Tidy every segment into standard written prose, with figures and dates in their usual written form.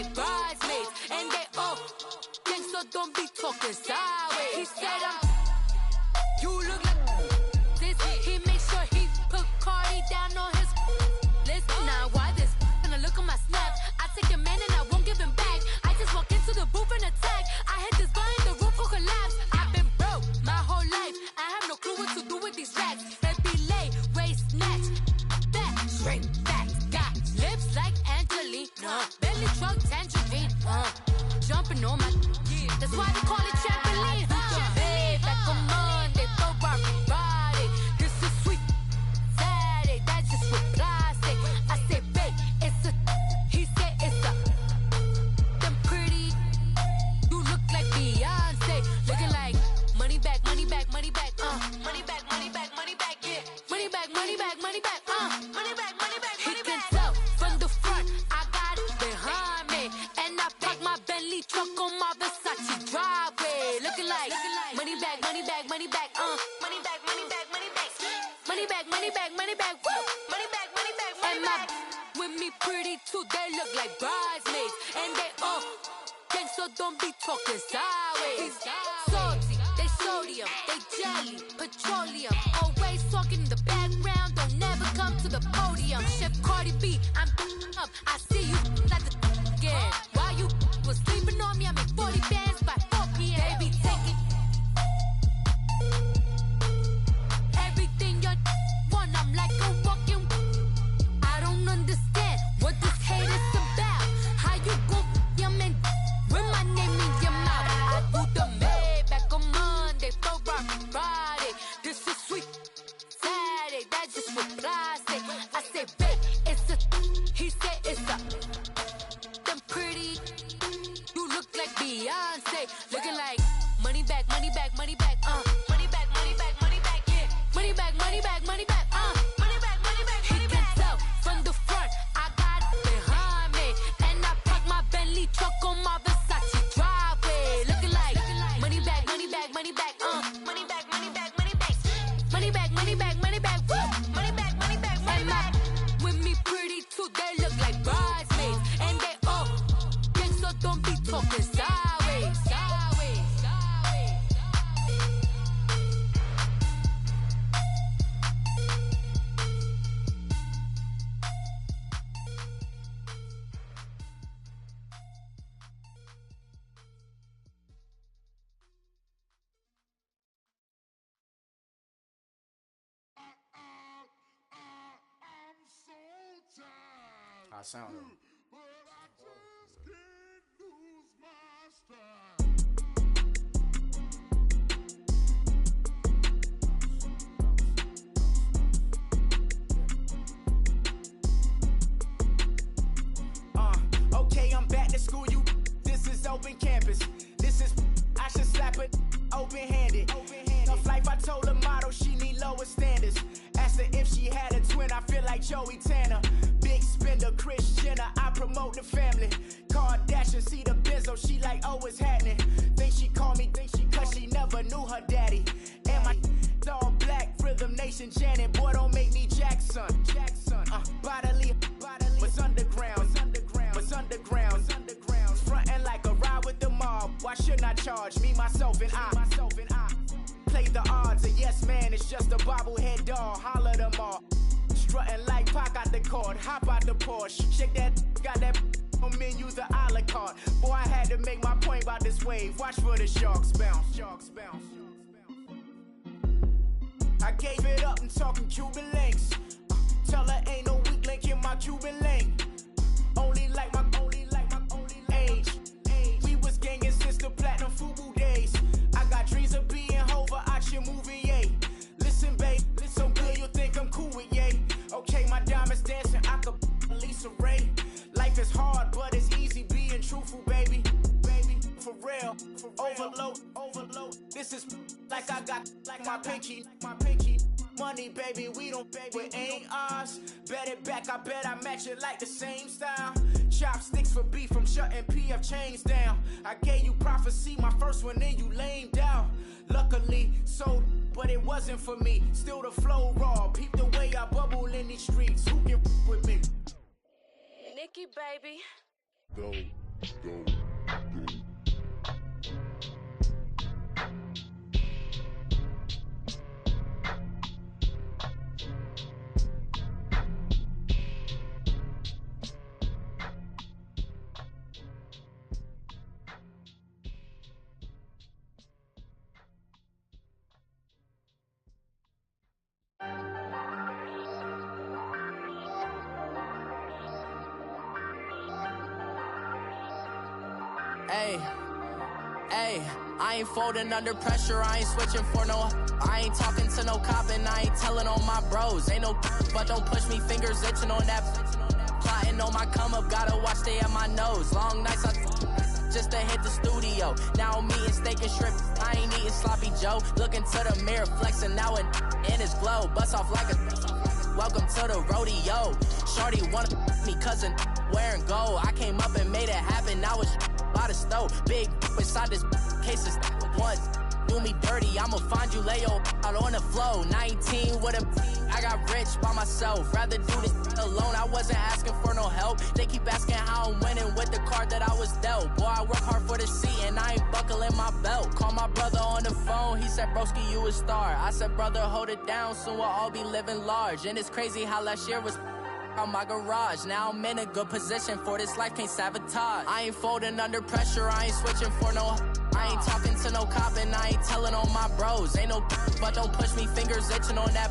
like bridesmaids. And they all think so, don't be talking sideways. He said you look like this. He makes sure he put Cardi down on his list. Now why this? Gonna look at my snap. I take a man and I won't give him back. I just walk into the booth and attack. I hit this button, the roof will collapse. I've been broke my whole life. I have no clue what to do with these racks. Baby lay, waist snatch, back, straight back. Got lips like Angelina, belly truck tangerine. Jumping on my, that's why they call it trampoline. Babe, like a Monday, throw body. This is sweet Saturday, that's just what plastic. I say, babe, it's a, he said it's a. Them pretty, you look like Beyonce, looking like money back, money back, money back, money back, money back, money back, yeah, money back, money back, money back, money back, money back. He can tell from the front, I got it behind me, and I park my Bentley truck on my Versace driveway, looking like money back, money back, money back, money back, money back, money back, money back, money back, money back, woo, money back, money back, money back. With me pretty too, they look like bridesmaids, and they all think so, don't be talking sideways. Salty, they sodium, they jelly, petroleum, always talking in the background, don't never come to the podium. Chef Cardi B, I'm up, I see you like the again. While you was sleeping on me, I make 40 bands by 4 p.m. Baby, take it. Everything you want, I'm like a walking. I don't understand what this hate is about. How you go your man with my name in your mouth? I do the Maybach on Monday, for Friday. This is sweet Saturday, that's just for plastic. I say, babe, it's a, he said it's a. Them pretty, you look like Beyonce, looking like money back, money back, money back, money back, money back, money back, yeah, money back, money back, money back, money back, money back. He can tell from the front, I got it behind me, and I park my Bentley truck on my Versace driveway, looking like money back, money back, money back, money back, money back, money back, money back, money back, money back, woo, money back, money back, money back. With me pretty too, they look like bridesmaids, and they all think so, don't be talking sideways, sideways, sideways. I sound it. Okay, I'm back to school, you. This is open campus. This is, I should slap it open-handed. Tough life, I told her motto, she need lower standards. Asked her if she had a twin, I feel like Joey Tanner. Big spender, Kris Jenner, I promote the family. Kardashian, see the benzo, she like, oh, it's happening. Think she call me, cause she never knew her daddy. And my all black, Rhythm Nation, Janet, boy, don't make me Jackson. Bodily, what's underground, what's underground, frontin' like a ride with the mob. Why shouldn't I charge me, myself, and I? Play the odds, a yes man, it's just a bobblehead doll. Holler them all. Strutting like Pac out the court, hop out the Porsche. Shake that, got that on menu, the a la carte. Boy, I had to make my point about this wave. Watch for the sharks bounce, sharks bounce. I gave it up and talking Cuban links. Tell her ain't no weak link in my Cuban link. Only like my age. We was gangin' since the platinum FUBU days. I got dreams of being Hova out your movie, yay. Listen, babe, so good you think I'm cool with yay. Okay, my diamonds dancing, I could Lisa Ray. Life is hard, but it's easy being truthful, baby. For real, overload. This is like I got like my pinky. Money, baby, we don't pay, it ain't ours. Bet it back, I bet I match it like the same style. Chopsticks for beef, from shutting PF chains down. I gave you prophecy, my first one, then you lamed out. Luckily, sold, but it wasn't for me. Still the flow raw, peep the way I bubble in these streets. Who can with me? Nikki, baby. Go. Hey, I ain't folding under pressure, I ain't switching for no. I ain't talking to no cop and I ain't telling on my bros. Ain't no, but don't push me, fingers itching on that. Plotting on my come up, gotta watch stay at my nose. Long nights just to hit the studio. Now I'm eating steak and shrimp, I ain't eating sloppy Joe. Looking to the mirror, flexing now and in his glow. Bust off like a welcome to the rodeo. Shorty wanna me cousin wearing gold. I came up and made it happen, now it's by the stove. Big inside this cases once do me dirty, I'ma find you lay out on the floor. 19 with a I got rich by myself, rather do this alone. I wasn't asking for no help, they keep asking how I'm winning with the card that I was dealt. Boy, I work hard for the seat and I ain't buckling my belt. Call my brother on the phone, he said broski you a star. I said brother hold it down, soon we'll all be living large. And it's crazy how last year was on my garage. Now I'm in a good position for this life, can't sabotage. I ain't folding under pressure, I ain't switching for no. I ain't talking to no cop and I ain't telling on my bros. Ain't no, but don't push me, fingers itching on that.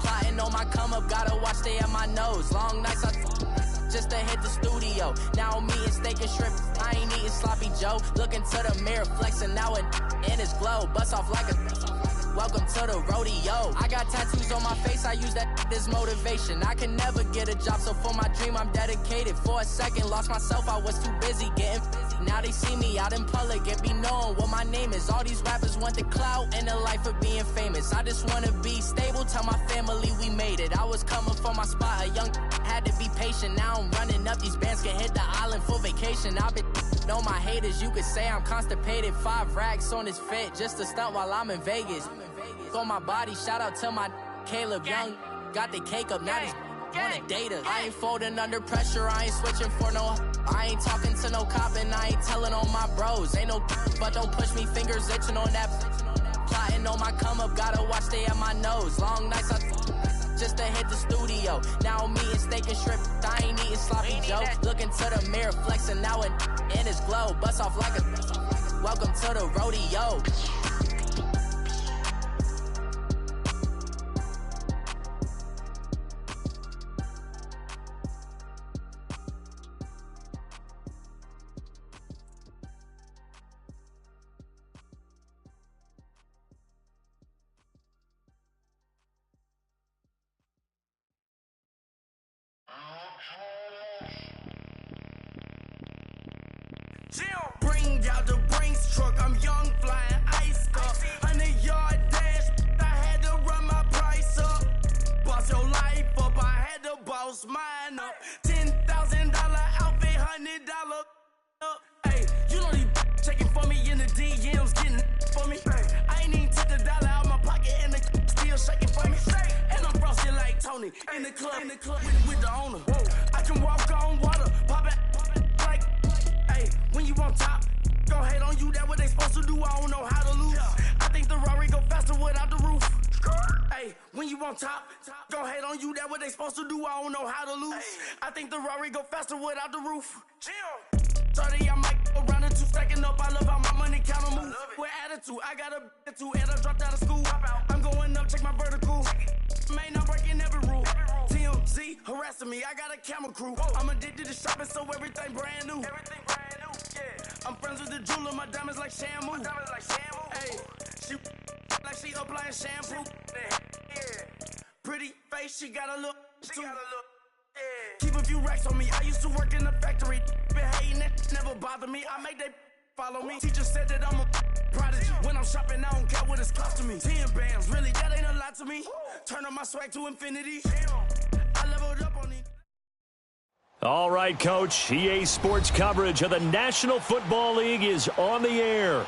Plotting on my come up, gotta watch stay at my nose. Long nights just to hit the studio. Now I'm eating steak and shrimp, I ain't eating sloppy Joe. Looking to the mirror, flexing now and in his glow. Bust off like a welcome to the rodeo. I got tattoos on my face, I use that as motivation. I can never get a job, so for my dream I'm dedicated. For a second, lost myself, I was too busy getting busy. Now they see me out in public and be knowing what my name is. All these rappers want the clout and the life of being famous. I just wanna be stable, tell my family we made it. I was coming for my spot, a young had to be patient. Now I'm running up, these bands can hit the island for vacation. I've been on my haters, you could say I'm constipated. 5 racks on this fit, just to stunt while I'm in Vegas. On my body, shout out to my Caleb Young. Got the cake up, now these wanna date us. I ain't folding under pressure, I ain't switching for no. I ain't talking to no cop and I ain't telling on my bros. Ain't no, but don't push me, fingers itching on that. Plotting on my come up, gotta watch stay at my nose. Long nights just to hit the studio. Now I'm eating steak and shrimp, I ain't eating sloppy Joe. Looking to the mirror, flexing now and in his glow. Bust off like a welcome to the rodeo. Bring out the Brinks truck, I'm young, flying iced up. 100-yard dash, I had to run my price up. Boss your life up, I had to boss mine up. $10,000 outfit, $100 up. Hey, you know these checking for me in the DMs, getting for me. I ain't even took the dollar out my pocket and the still shaking for me. And I'm frosted like Tony in the club with the owner. I can walk on water, pop it. When you on top, gon' hate on you, that what they supposed to do, I don't know how to lose. I think the Rari go faster without the roof. Hey, when you on top, gon' hate on you, that what they supposed to do, I don't know how to lose. I think the Rari go faster without the roof. 30, I might go round and 2 stacking up, I love how my money count on move. With attitude, I got a attitude, and I dropped out of school. I'm going up, check my vertical. Man, I'm breaking every rule. TMZ harassing me, I got a camera crew. I'm addicted to shopping, so everything brand new. I'm friends with the jeweler, my diamonds like Shamu. Hey, she like she applying shampoo. Pretty face, she got a look. Keep a few racks on me. I used to work in the factory. Been hating it, never bother me. I make they follow me. Teacher said that I'm a prodigy. When I'm shopping, I don't care what it's costing me. 10 bands, really, that ain't a lot to me. Turn up my swag to infinity. I leveled up on it. All right, Coach. EA Sports coverage of the National Football League is on the air.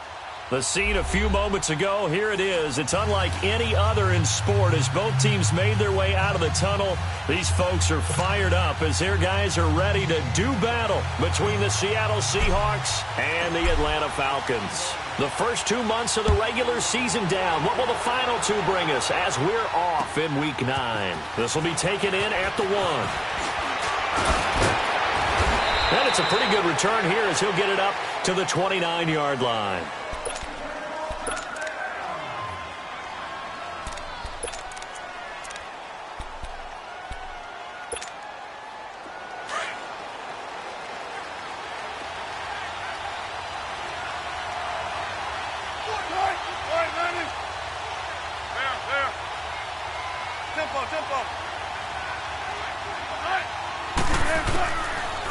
The scene a few moments ago, here it is. It's unlike any other in sport as both teams made their way out of the tunnel. These folks are fired up as their guys are ready to do battle between the Seattle Seahawks and the Atlanta Falcons. The first 2 months of the regular season down. What will the final two bring us as we're off in Week 9? This will be taken in at the 1. And it's a pretty good return here as he'll get it up to the 29-yard line.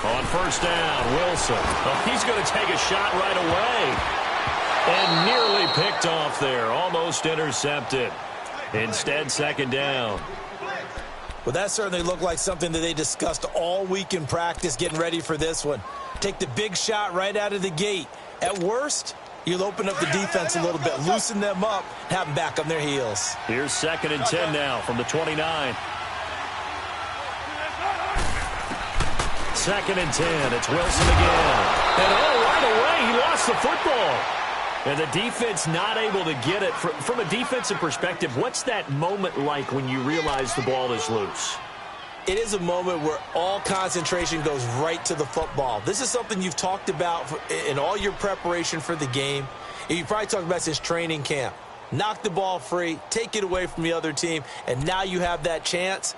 On first down, Wilson. Oh, he's going to take a shot right away. And nearly picked off there. Almost intercepted. Instead, second down. Well, that certainly looked like something that they discussed all week in practice getting ready for this one. Take the big shot right out of the gate. At worst, you'll open up the defense a little bit, loosen them up, have them back on their heels. Here's 2nd and 10 now from the 29. 2nd and 10. It's Wilson again. And right away, he lost the football. And the defense not able to get it. From a defensive perspective, what's that moment like when you realize the ball is loose? It is a moment where all concentration goes right to the football. This is something you've talked about in all your preparation for the game. And you probably talked about since training camp. Knock the ball free, take it away from the other team, and now you have that chance.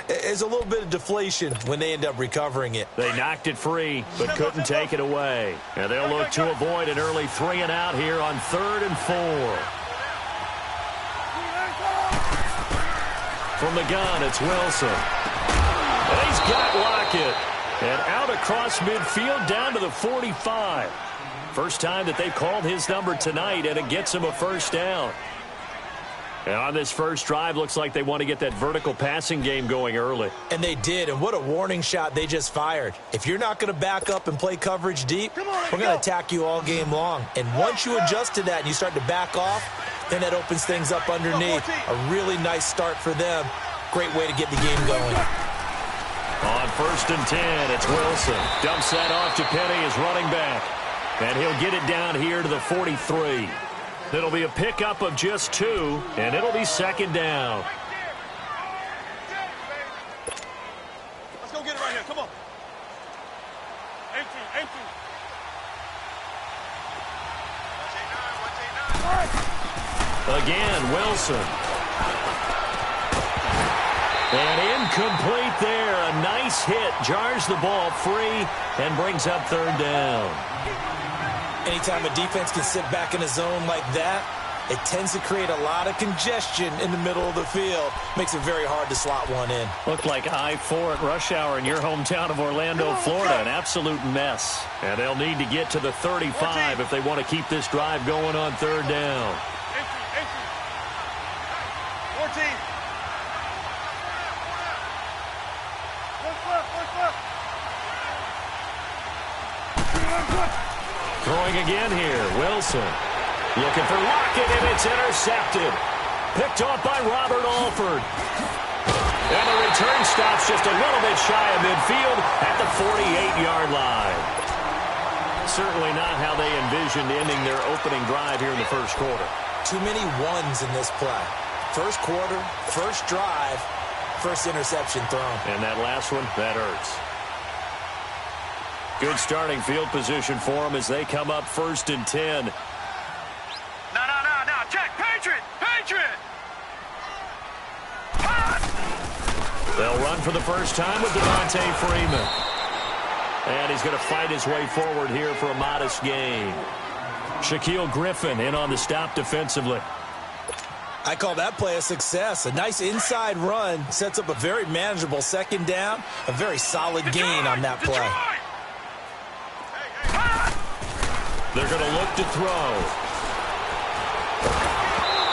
There's a little bit of deflation when they end up recovering it. They knocked it free, but couldn't take it away. And they'll look to avoid an early 3 and out here on 3rd and 4. From the gun, it's Wilson. And he's got Lockett. And out across midfield down to the 45. First time that they've called his number tonight, and it gets him a first down. And on this first drive, looks like they want to get that vertical passing game going early. And they did, and what a warning shot they just fired. If you're not going to back up and play coverage deep, we're going to attack you all game long. And once you adjust to that and you start to back off, then that opens things up underneath. A really nice start for them. Great way to get the game going. On 1st and 10, it's Wilson. Dumps that off to Penny as running back. And he'll get it down here to the 43. It'll be a pickup of just 2, and it'll be 2nd down. Let's go get it right here. Come on. 18. Again, Wilson. And incomplete there. A nice hit. Jars the ball free and brings up 3rd down. Anytime a defense can sit back in a zone like that, it tends to create a lot of congestion in the middle of the field. Makes it very hard to slot one in. Looked like I-4 at rush hour in your hometown of Orlando, Florida. An absolute mess. And they'll need to get to the 35 if they want to keep this drive going on 3rd down. 14. Throwing again here, Wilson. Looking for Lockett, and it's intercepted. Picked off by Robert Alford. And the return stops just a little bit shy of midfield at the 48-yard line. Certainly not how they envisioned ending their opening drive here in the first quarter. Too many ones in this play. First quarter, first drive, first interception thrown. And that last one, that hurts. Good starting field position for them as they come up 1st and 10. No. Check. Patriot. They'll run for the first time with Devontae Freeman. And he's going to fight his way forward here for a modest gain. Shaquille Griffin in on the stop defensively. I call that play a success. A nice inside run sets up a very manageable 2nd down. A very solid gain on that play. They're going to look to throw.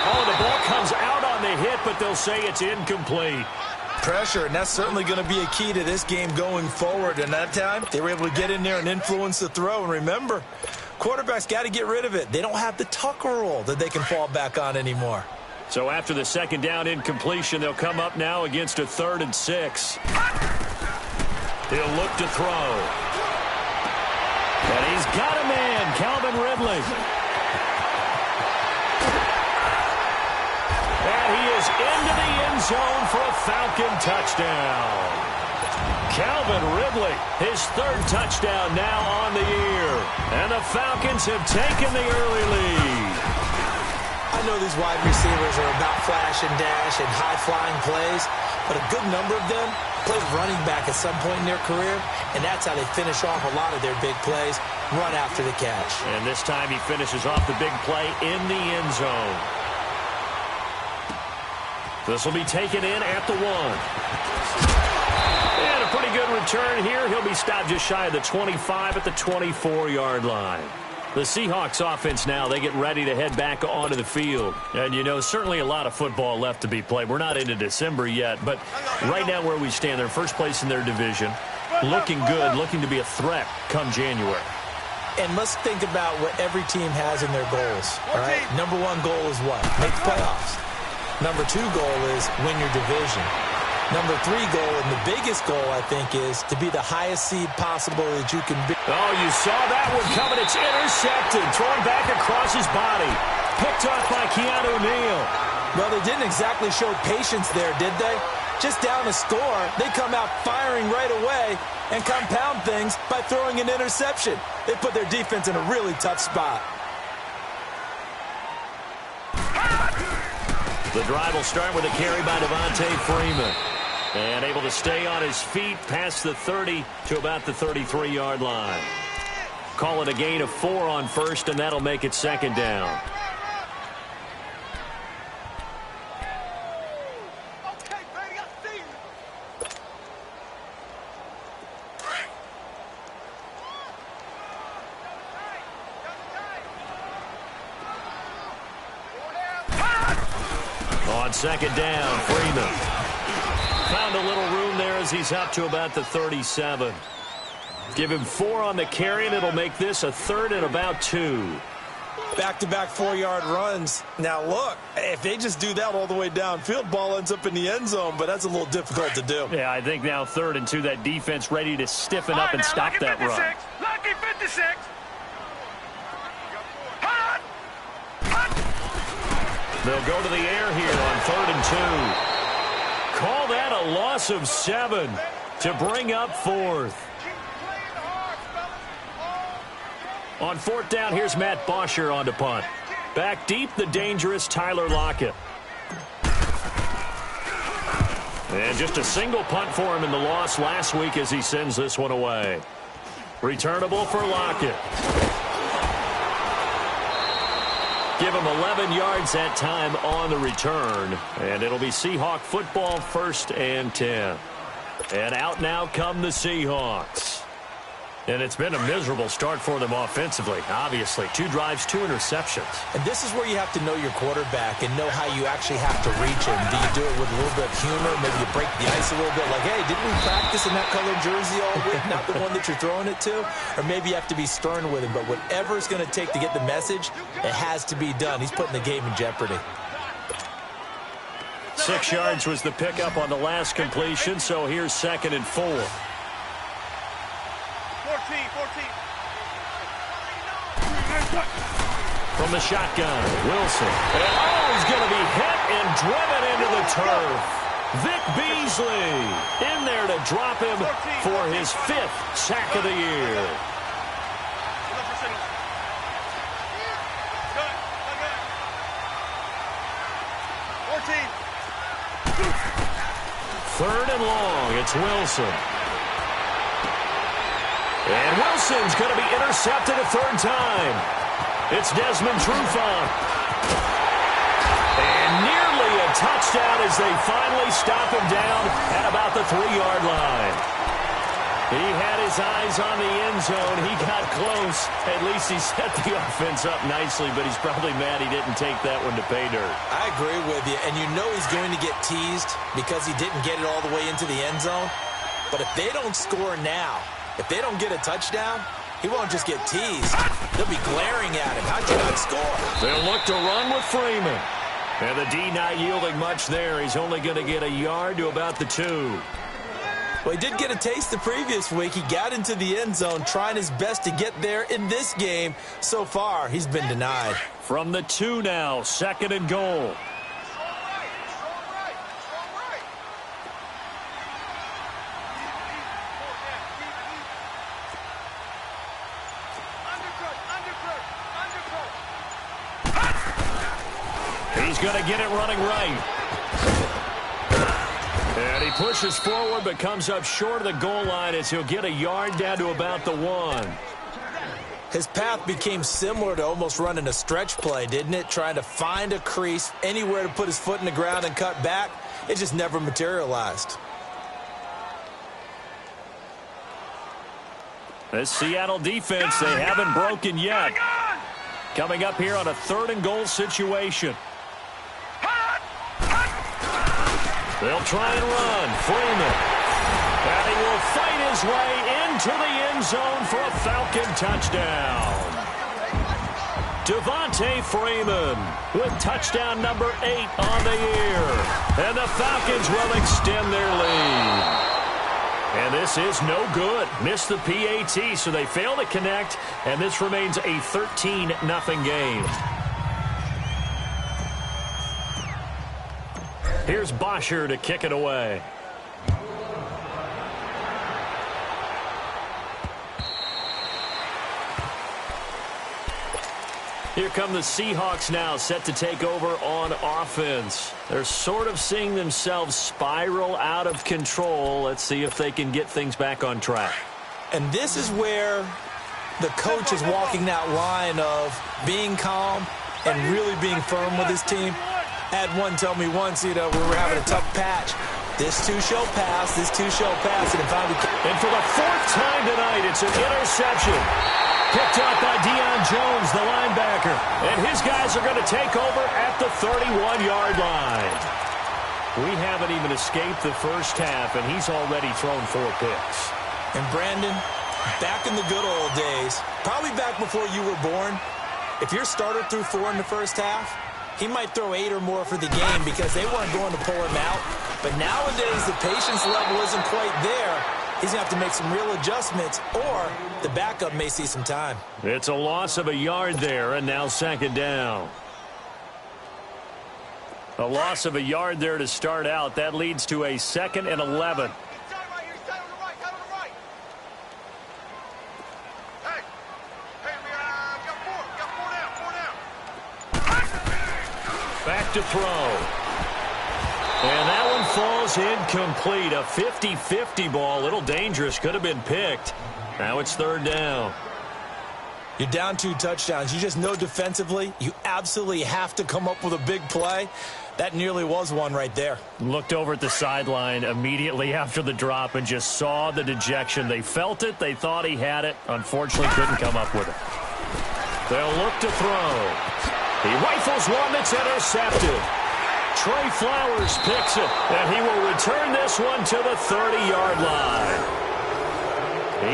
Oh, the ball comes out on the hit, but they'll say it's incomplete. Pressure, and that's certainly going to be a key to this game going forward. And that time, they were able to get in there and influence the throw. And remember, quarterback's got to get rid of it. They don't have the Tucker rule that they can fall back on anymore. So after the second down incompletion, they'll come up now against a 3rd and 6. He'll look to throw. And he's got a man, Calvin Ridley. And he is into the end zone for a Falcon touchdown. Calvin Ridley, his 3rd touchdown now on the year. And the Falcons have taken the early lead. I know these wide receivers are about flash and dash and high-flying plays, but a good number of them played running back at some point in their career, and that's how they finish off a lot of their big plays, run after the catch. And this time he finishes off the big play in the end zone. This will be taken in at the 1. And a pretty good return here. He'll be stopped just shy of the 25 at the 24-yard line. The Seahawks offense now, they get ready to head back onto the field. And, you know, certainly a lot of football left to be played. We're not into December yet, but right now where we stand, they're first place in their division. Looking good, looking to be a threat come January. And let's think about what every team has in their goals, all right? Number 1 goal is what? Make the playoffs. Number 2 goal is win your division. Number 3 goal, and the biggest goal, I think, is to be the highest seed possible that you can be. Oh, you saw that one coming. It's intercepted. Thrown back across his body. Picked off by Keanu Neal. Well, they didn't exactly show patience there, did they? Just down a score, they come out firing right away and compound things by throwing an interception. They put their defense in a really tough spot. The drive will start with a carry by Devontae Freeman. And able to stay on his feet past the 30 to about the 33-yard line. Call it a gain of 4 on first, and that'll make it 2nd down. On 2nd down, Freeman. Found a little room there as he's up to about the 37. Give him 4 on the carry, and it'll make this a 3rd and about 2. Back-to-back 4-yard runs. Now, look, if they just do that all the way downfield, ball ends up in the end zone, but that's a little difficult to do. Yeah, I think now 3rd and 2, that defense ready to stiffen up and stop that run. Lucky 56. They'll go to the air here on 3rd and 2. Call that a loss of 7 to bring up 4th. On 4th down, here's Matt Bosher on to punt. Back deep, the dangerous Tyler Lockett. And just a single punt for him in the loss last week as he sends this one away. Returnable for Lockett. Give him 11 yards that time on the return. And it'll be Seahawk football, 1st and 10. And out now come the Seahawks. And it's been a miserable start for them offensively, obviously. 2 drives, 2 interceptions. And this is where you have to know your quarterback and know how you actually have to reach him. Do you do it with a little bit of humor? Maybe you break the ice a little bit, like, hey, didn't we practice in that colored jersey all week? Not the one that you're throwing it to? Or maybe you have to be stern with him. But whatever it's going to take to get the message, it has to be done. He's putting the game in jeopardy. 6 yards was the pickup on the last completion, so here's 2nd and 4. 14. From the shotgun, Wilson. And he's going to be hit and driven into the turf. Vic Beasley in there to drop him for his 5th sack of the year. Third and long, it's Wilson. And Wilson's going to be intercepted a 3rd time. It's Desmond Trufant. And nearly a touchdown as they finally stop him down at about the 3-yard line. He had his eyes on the end zone. He got close. At least he set the offense up nicely, but he's probably mad he didn't take that one to pay dirt. I agree with you, and you know he's going to get teased because he didn't get it all the way into the end zone. But if they don't score now, if they don't get a touchdown, he won't just get teased. They'll be glaring at him. How'd you not score? They'll look to run with Freeman. And the D not yielding much there. He's only going to get a yard to about the 2. Well, he did get a taste the previous week. He got into the end zone trying his best to get there in this game. So far, he's been denied. From the 2 now, 2nd and goal. He's going to get it running right. And he pushes forward but comes up short of the goal line as he'll get a yard down to about the 1. His path became similar to almost running a stretch play, didn't it? Trying to find a crease, anywhere to put his foot in the ground and cut back. It just never materialized. This Seattle defense, they haven't broken yet. Coming up here on a 3rd and goal situation. They'll try and run. Freeman. And he will fight his way into the end zone for a Falcon touchdown. Devontae Freeman with touchdown number 8 on the year. And the Falcons will extend their lead. And this is no good. Missed the PAT, so they fail to connect, and this remains a 13-0 game. Here's Bosher to kick it away. Here come the Seahawks now, set to take over on offense. They're sort of seeing themselves spiral out of control. Let's see if they can get things back on track. And this is where the coach is walking that line of being calm and really being firm with his team. Had one tell me once, we were having a tough patch. This too shall pass, this too shall pass. And for the 4th time tonight, it's an interception. Picked up by Deion Jones, the linebacker. And his guys are going to take over at the 31-yard line. We haven't even escaped the first half, and he's already thrown 4 picks. And Brandon, back in the good old days, probably back before you were born, if your starter threw 4 in the first half, he might throw 8 or more for the game because they weren't going to pull him out. But nowadays, the patience level isn't quite there. He's going to have to make some real adjustments, or the backup may see some time. It's a loss of a yard there, and now 2nd down. A loss of a yard there to start out. That leads to a 2nd and 11. Back to throw. And that one falls incomplete. A 50-50 ball. A little dangerous. Could have been picked. Now it's 3rd down. You're down 2 touchdowns. You just know defensively you absolutely have to come up with a big play. That nearly was one right there. Looked over at the sideline immediately after the drop and just saw the dejection. They felt it. They thought he had it. Unfortunately, couldn't come up with it. They'll look to throw. He rifles one that's intercepted. Trey Flowers picks it, and he will return this one to the 30-yard line.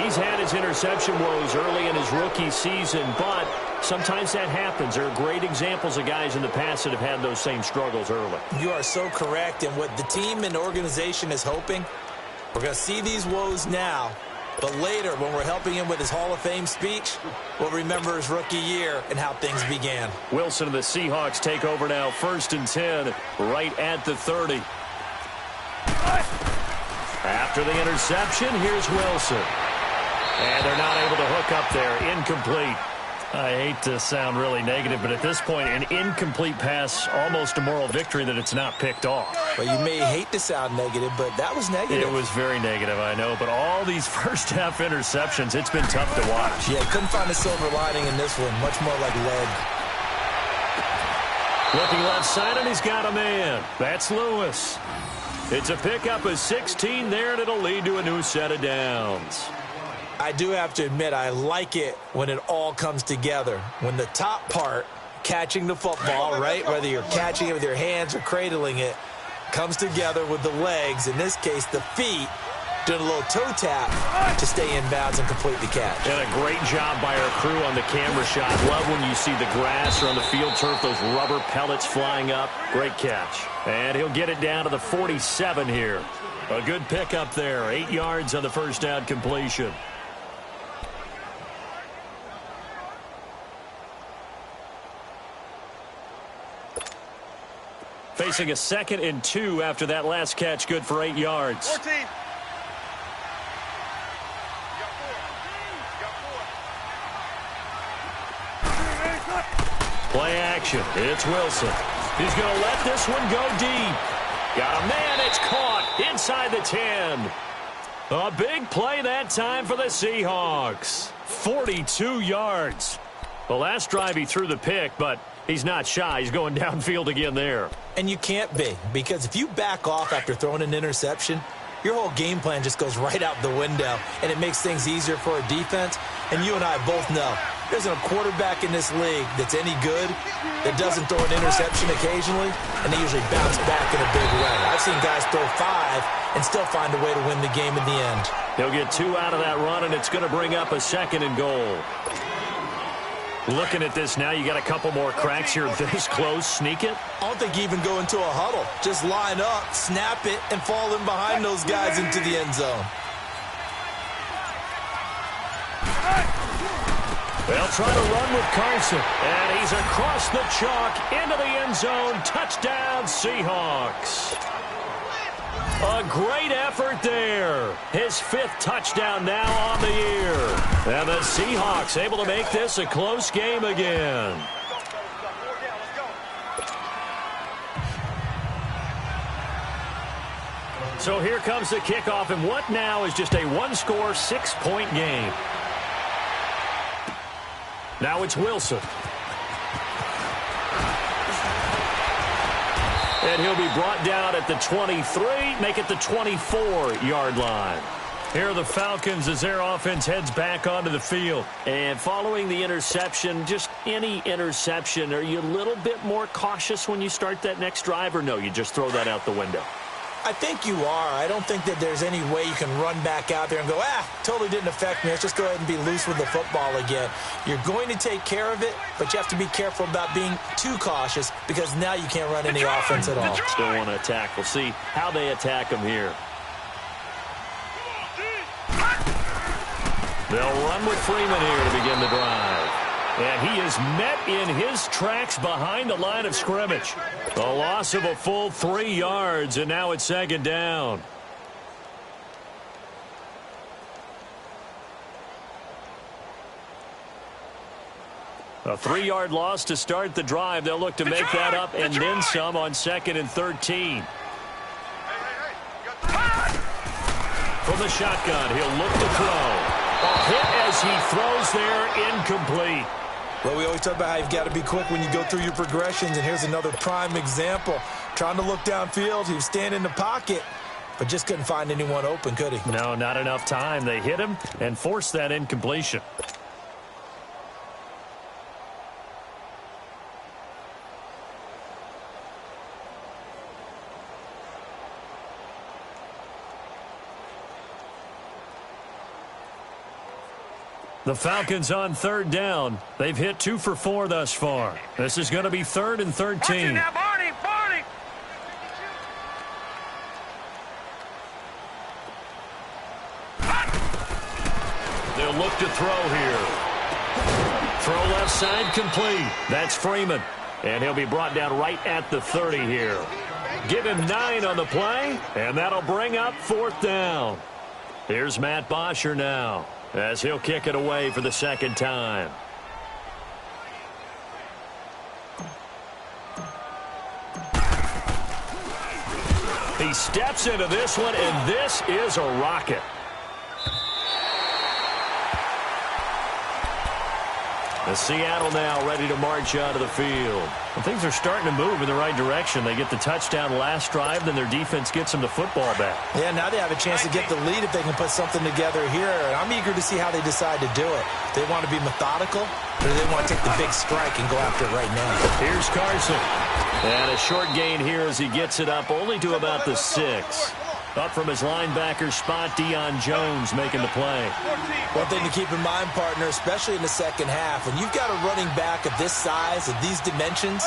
He's had his interception woes early in his rookie season, but sometimes that happens. There are great examples of guys in the past that have had those same struggles early. You are so correct, and what the team and organization is hoping, we're going to see these woes now, but later when we're helping him with his Hall of Fame speech, we'll remember his rookie year and how things began. Wilson and the Seahawks take over now, 1st and 10, right at the 30. After the interception, here's Wilson. And they're not able to hook up there. Incomplete. I hate to sound really negative, but at this point, an incomplete pass, almost a moral victory that it's not picked off. Well, you may hate to sound negative, but that was negative. It was very negative, I know. But all these first-half interceptions, it's been tough to watch. Yeah, couldn't find a silver lining in this one. Much more like lead. Looking left side, and he's got a man. That's Lewis. It's a pickup of 16 there, and it'll lead to a new set of downs. I do have to admit, I like it when it all comes together. When the top part, catching the football, right, whether you're catching it with your hands or cradling it, comes together with the legs, in this case the feet, doing a little toe tap to stay in bounds and complete the catch. And a great job by our crew on the camera shot. Love when you see the grass or on the field turf, those rubber pellets flying up. Great catch. And he'll get it down to the 47 here. A good pickup there. 8 yards on the first down completion. Facing a 2nd and 2 after that last catch, good for 8 yards. 14. Play action. It's Wilson. He's going to let this one go deep. Got a man. It's caught inside the 10. A big play that time for the Seahawks. 42 yards. The last drive he threw the pick, but he's not shy. He's going downfield again there. And you can't be, because if you back off after throwing an interception, your whole game plan just goes right out the window, and it makes things easier for a defense. And you and I both know there's a quarterback in this league that's any good that doesn't throw an interception occasionally, and they usually bounce back in a big way. I've seen guys throw 5 and still find a way to win the game in the end. He'll get 2 out of that run, and it's going to bring up a 2nd and goal. Looking at this now, you got a couple more cracks here this close. Sneak it. I don't think you even go into a huddle. Just line up, snap it, and fall in behind those guys into the end zone. They'll try to run with Carson, and he's across the chalk into the end zone. Touchdown, Seahawks. A great effort there. His 5th touchdown now on the year. And the Seahawks able to make this a close game again. So here comes the kickoff, and what now is just a 1-score, 6-point game. Now it's Wilson. And he'll be brought down at the 23, make it the 24-yard line. Here are the Falcons as their offense heads back onto the field. And following the interception, just any interception, are you a little bit more cautious when you start that next drive, or no, you just throw that out the window? I think you are. I don't think that there's any way you can run back out there and go, totally didn't affect me. Let's just go ahead and be loose with the football again. You're going to take care of it, but you have to be careful about being too cautious because now you can't run any offense at all. Still want to attack. We'll see how they attack him here. They'll run with Freeman here to begin the drive. And he is met in his tracks behind the line of scrimmage. A loss of a full 3 yards, and now it's 2nd down. A 3-yard loss to start the drive. They'll look to make that up and then some on 2nd and 13. From the shotgun, he'll look to throw. A hit as he throws there, incomplete. Well, we always talk about how you've got to be quick when you go through your progressions, and here's another prime example. Trying to look downfield, he was standing in the pocket, but just couldn't find anyone open, could he? No, not enough time. They hit him and forced that incompletion. The Falcons on 3rd down. They've hit 2 for 4 thus far. This is going to be 3rd and 13. Now, Barney, Barney. They'll look to throw here. Throw left side complete. That's Freeman. And he'll be brought down right at the 30 here. Give him 9 on the play, and that'll bring up 4th down. Here's Matt Bosher now, as he'll kick it away for the 2nd time. He steps into this one, and this is a rocket. The Seattle now ready to march out of the field. And things are starting to move in the right direction. They get the touchdown last drive, then their defense gets them the football back. Yeah, now they have a chance to get the lead if they can put something together here. And I'm eager to see how they decide to do it. Do they want to be methodical, or do they want to take the big strike and go after it right now? Here's Carson. And a short gain here as he gets it up only to about the 6. Up from his linebacker spot, Deion Jones making the play. One thing to keep in mind, partner, especially in the second half, when you've got a running back of this size, of these dimensions,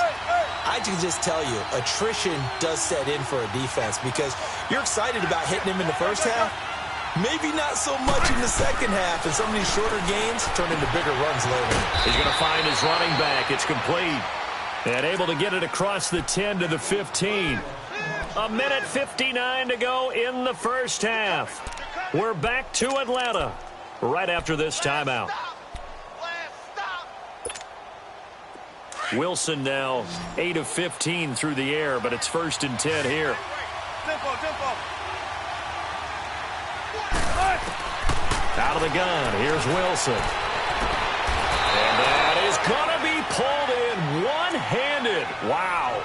I can just tell you, attrition does set in for a defense because you're excited about hitting him in the first half. Maybe not so much in the second half, and some of these shorter gains turn into bigger runs later. He's going to find his running back. It's complete. And able to get it across the 10 to the 15. A minute 59 to go in the first half. We're back to Atlanta right after this timeout. Wilson now 8 of 15 through the air, but it's 1st and 10 here. Tempo. Out of the gun, here's Wilson. And that is going to be pulled in one-handed. Wow.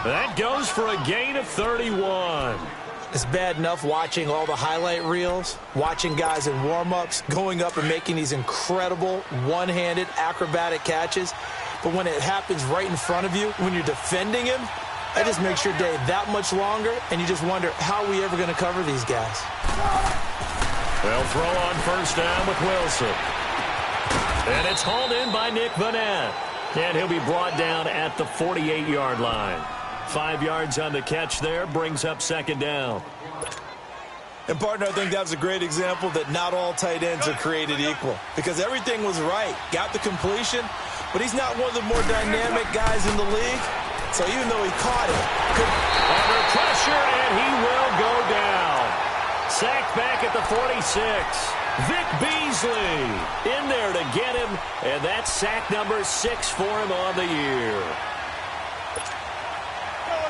That goes for a gain of 31. It's bad enough watching all the highlight reels, watching guys in warm-ups, going up and making these incredible one-handed acrobatic catches. But when it happens right in front of you, when you're defending him, that just makes your day that much longer, and you just wonder, how are we ever going to cover these guys? They'll throw on first down with Wilson. And it's hauled in by Nick Vanette. And he'll be brought down at the 48-yard line. 5 yards on the catch there, brings up 2nd down. And, partner, I think that was a great example that not all tight ends are created equal. Because everything was right. Got the completion, but he's not one of the more dynamic guys in the league. So even though he caught it, under pressure, and he will go down. Sacked back at the 46. Vic Beasley in there to get him, and that's sack number 6 for him on the year.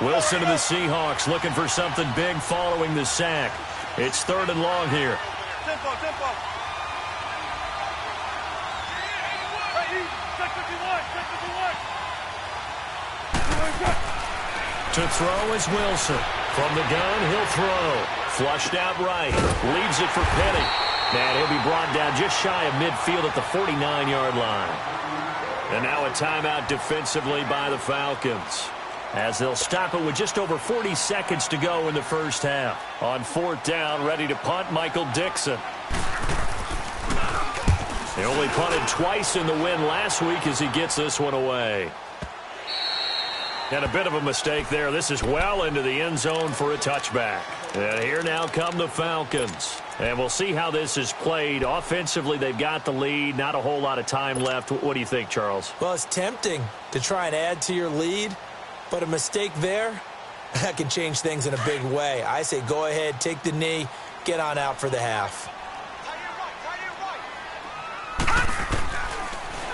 Wilson to the Seahawks looking for something big following the sack. It's 3rd and long here. Tempo. Check what you want. To throw is Wilson. From the gun, he'll throw. Flushed out right. Leaves it for Penny. And he'll be brought down just shy of midfield at the 49-yard line. And now a timeout defensively by the Falcons, as they'll stop it with just over 40 seconds to go in the first half. On 4th down, ready to punt, Michael Dixon. He only punted twice in the win last week as he gets this one away. And a bit of a mistake there. This is well into the end zone for a touchback. And here now come the Falcons. And we'll see how this is played. Offensively, they've got the lead. Not a whole lot of time left. What do you think, Charles? well, it's tempting to try and add to your lead, but a mistake there, that can change things in a big way. I say go ahead, take the knee, get on out for the half.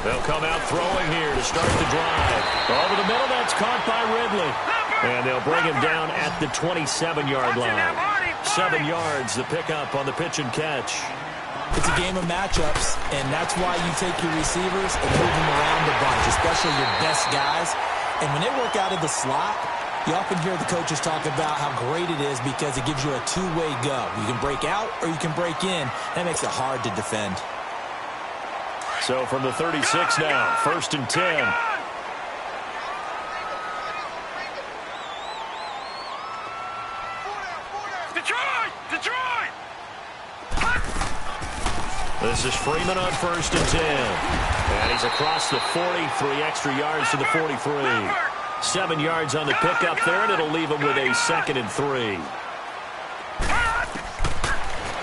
They'll come out throwing here to start the drive. Over the middle, that's caught by Ridley. And they'll bring him down at the 27-yard line. 7 yards, the pickup on the pitch and catch. It's a game of matchups, and that's why you take your receivers and move them around the bunch, especially your best guys. And when they work out of the slot, you often hear the coaches talk about how great it is because it gives you a two-way go. You can break out or you can break in. That makes it hard to defend. So from the 36 now, 1st and 10. Detroit! This is Freeman on 1st and 10. And he's across the 40, 3 extra yards to the 43. 7 yards on the pickup there, and it'll leave him with a 2nd and 3.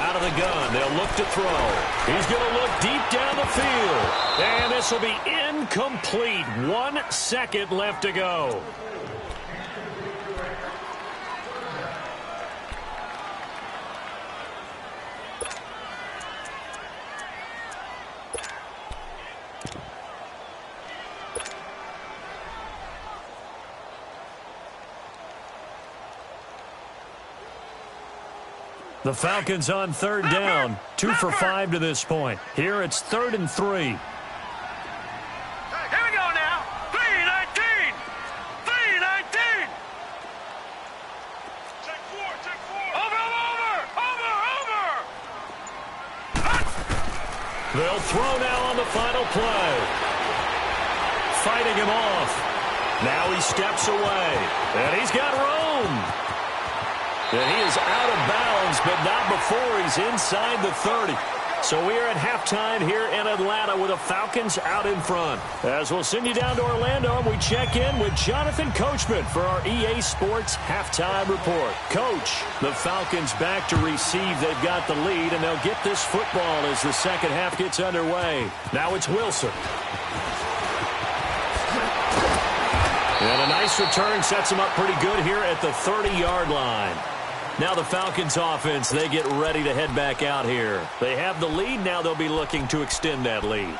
Out of the gun, they'll look to throw. He's going to look deep down the field. And this will be incomplete. 1 second left to go. The Falcons on 3rd down, 2 for 5 to this point. Here it's 3rd and 3. Here we go now. 3-19. 3-19. Check 4. Over. They'll throw now on the final play. Fighting him off. Now he steps away. And he's got room. And he is out of bounds, but not before he's inside the 30. So we are at halftime here in Atlanta with the Falcons out in front. As we'll send you down to Orlando, and we check in with Jonathan Coachman for our EA Sports Halftime Report. Coach, the Falcons back to receive. They've got the lead, and they'll get this football as the second half gets underway. Now it's Wilson. And a nice return sets them up pretty good here at the 30-yard line. Now the Falcons offense, they get ready to head back out here. They have the lead. Now they'll be looking to extend that lead.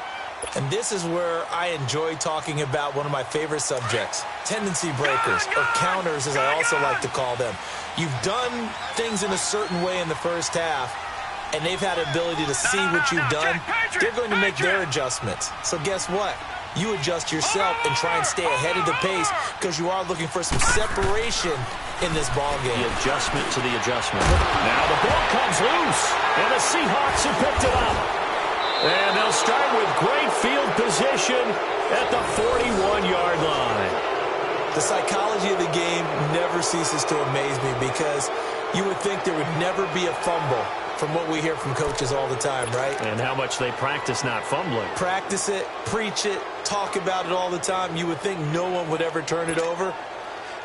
And this is where I enjoy talking about one of my favorite subjects, tendency breakers, or counters as I also like to call them. You've done things in a certain way in the first half, and they've had the ability to see what you've done. They're going to make their adjustments. So guess what? You adjust yourself and try and stay ahead of the pace because you are looking for some separation in this ball game. The adjustment to the adjustment. Now the ball comes loose, and the Seahawks have picked it up. And they'll start with great field position at the 41-yard line. The psychology of the game never ceases to amaze me because you would think there would never be a fumble from what we hear from coaches all the time, right? And how much they practice not fumbling. Practice it, preach it, talk about it all the time. You would think no one would ever turn it over.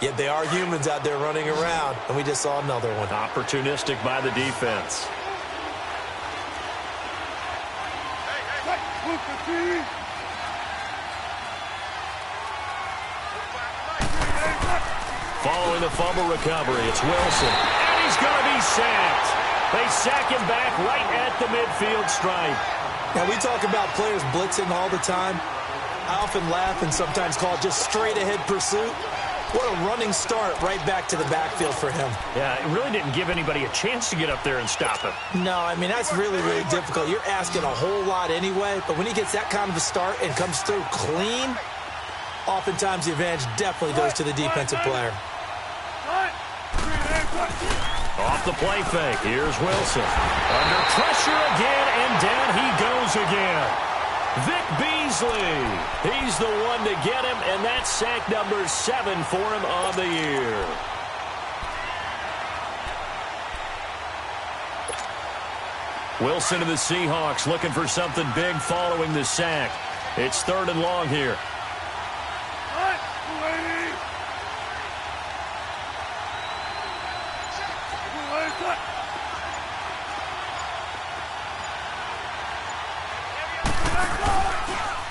Yet they are humans out there running around, and we just saw another one. Opportunistic by the defense. Following the fumble recovery, it's Wilson. And he's going to be sacked. They sack him back right at the midfield stripe. Now, we talk about players blitzing all the time. I often laugh and sometimes call it just straight-ahead pursuit. What a running start right back to the backfield for him. Yeah, it really didn't give anybody a chance to get up there and stop him. No, I mean, that's really, really difficult. You're asking a whole lot anyway, but when he gets that kind of a start and comes through clean, oftentimes the advantage definitely goes to the defensive player. Off the play fake, here's Wilson. Under pressure again, and down he goes again. Vic Beasley, he's the one to get him, and that's sack number 7 for him on the year. Wilson and the Seahawks looking for something big following the sack. It's 3rd and long here.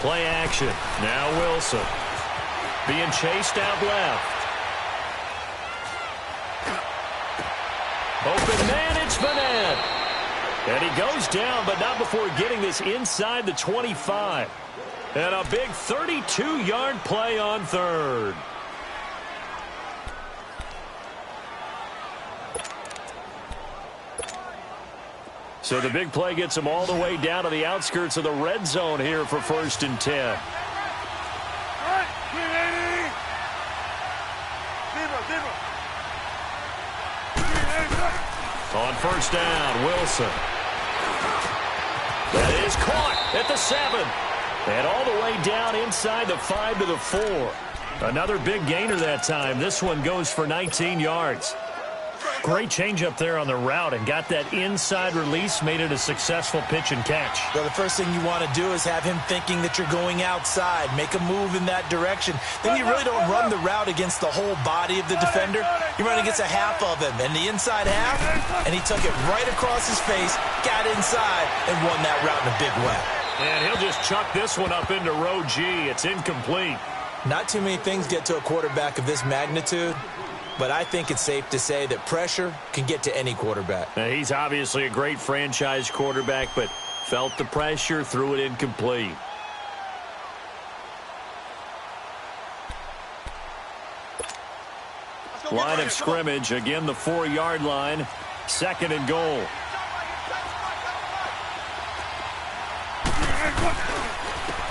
Play action. Now Wilson. Being chased out left. Open man, it's Vanette. And he goes down, but not before getting this inside the 25. And a big 32-yard play on 3rd. So the big play gets him all the way down to the outskirts of the red zone here for 1st and 10. On 1st down, Wilson. That is caught at the 7. And all the way down inside the 5 to the 4. Another big gainer that time. This one goes for 19 yards. Great change up there on the route and got that inside release, made it a successful pitch and catch. Well, the first thing you want to do is have him thinking that you're going outside, make a move in that direction. Then you really don't run the route against the whole body of the defender. You run against a half of him, and the inside half, and he took it right across his face, got inside, and won that route in a big way. And he'll just chuck this one up into row G. It's incomplete. Not too many things get to a quarterback of this magnitude, but I think it's safe to say that pressure can get to any quarterback. Now, he's obviously a great franchise quarterback, but felt the pressure, threw it incomplete. Line of scrimmage, again the 4-yard line, 2nd and goal.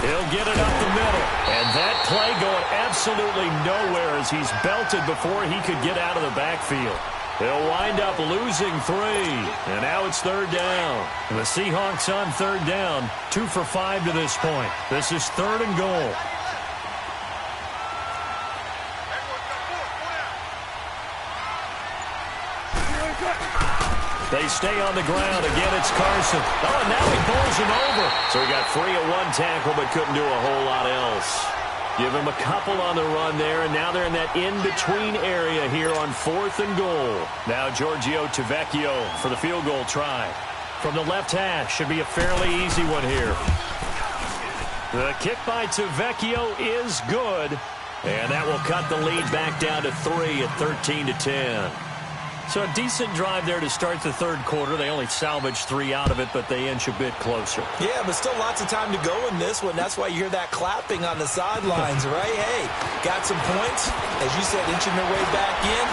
He'll get it up the middle. And that play going absolutely nowhere as he's belted before he could get out of the backfield. He'll wind up losing 3. And now it's 3rd down. And the Seahawks on 3rd down, 2 for 5 to this point. This is 3rd and goal. They stay on the ground. Again, it's Carson. Oh, and now he bowls him over. So he got 3 at one tackle, but couldn't do a whole lot else. Give him a couple on the run there, and now they're in that in-between area here on 4th and goal. Now Yay2va's for the field goal try. From the left hash, should be a fairly easy one here. The kick by Yay2va's is good, and that will cut the lead back down to 3 at 13-10. So a decent drive there to start the third quarter. They only salvaged 3 out of it, but they inch a bit closer. Yeah, but still lots of time to go in this one. That's why you hear that clapping on the sidelines, right? Hey, got some points. As you said, inching their way back in.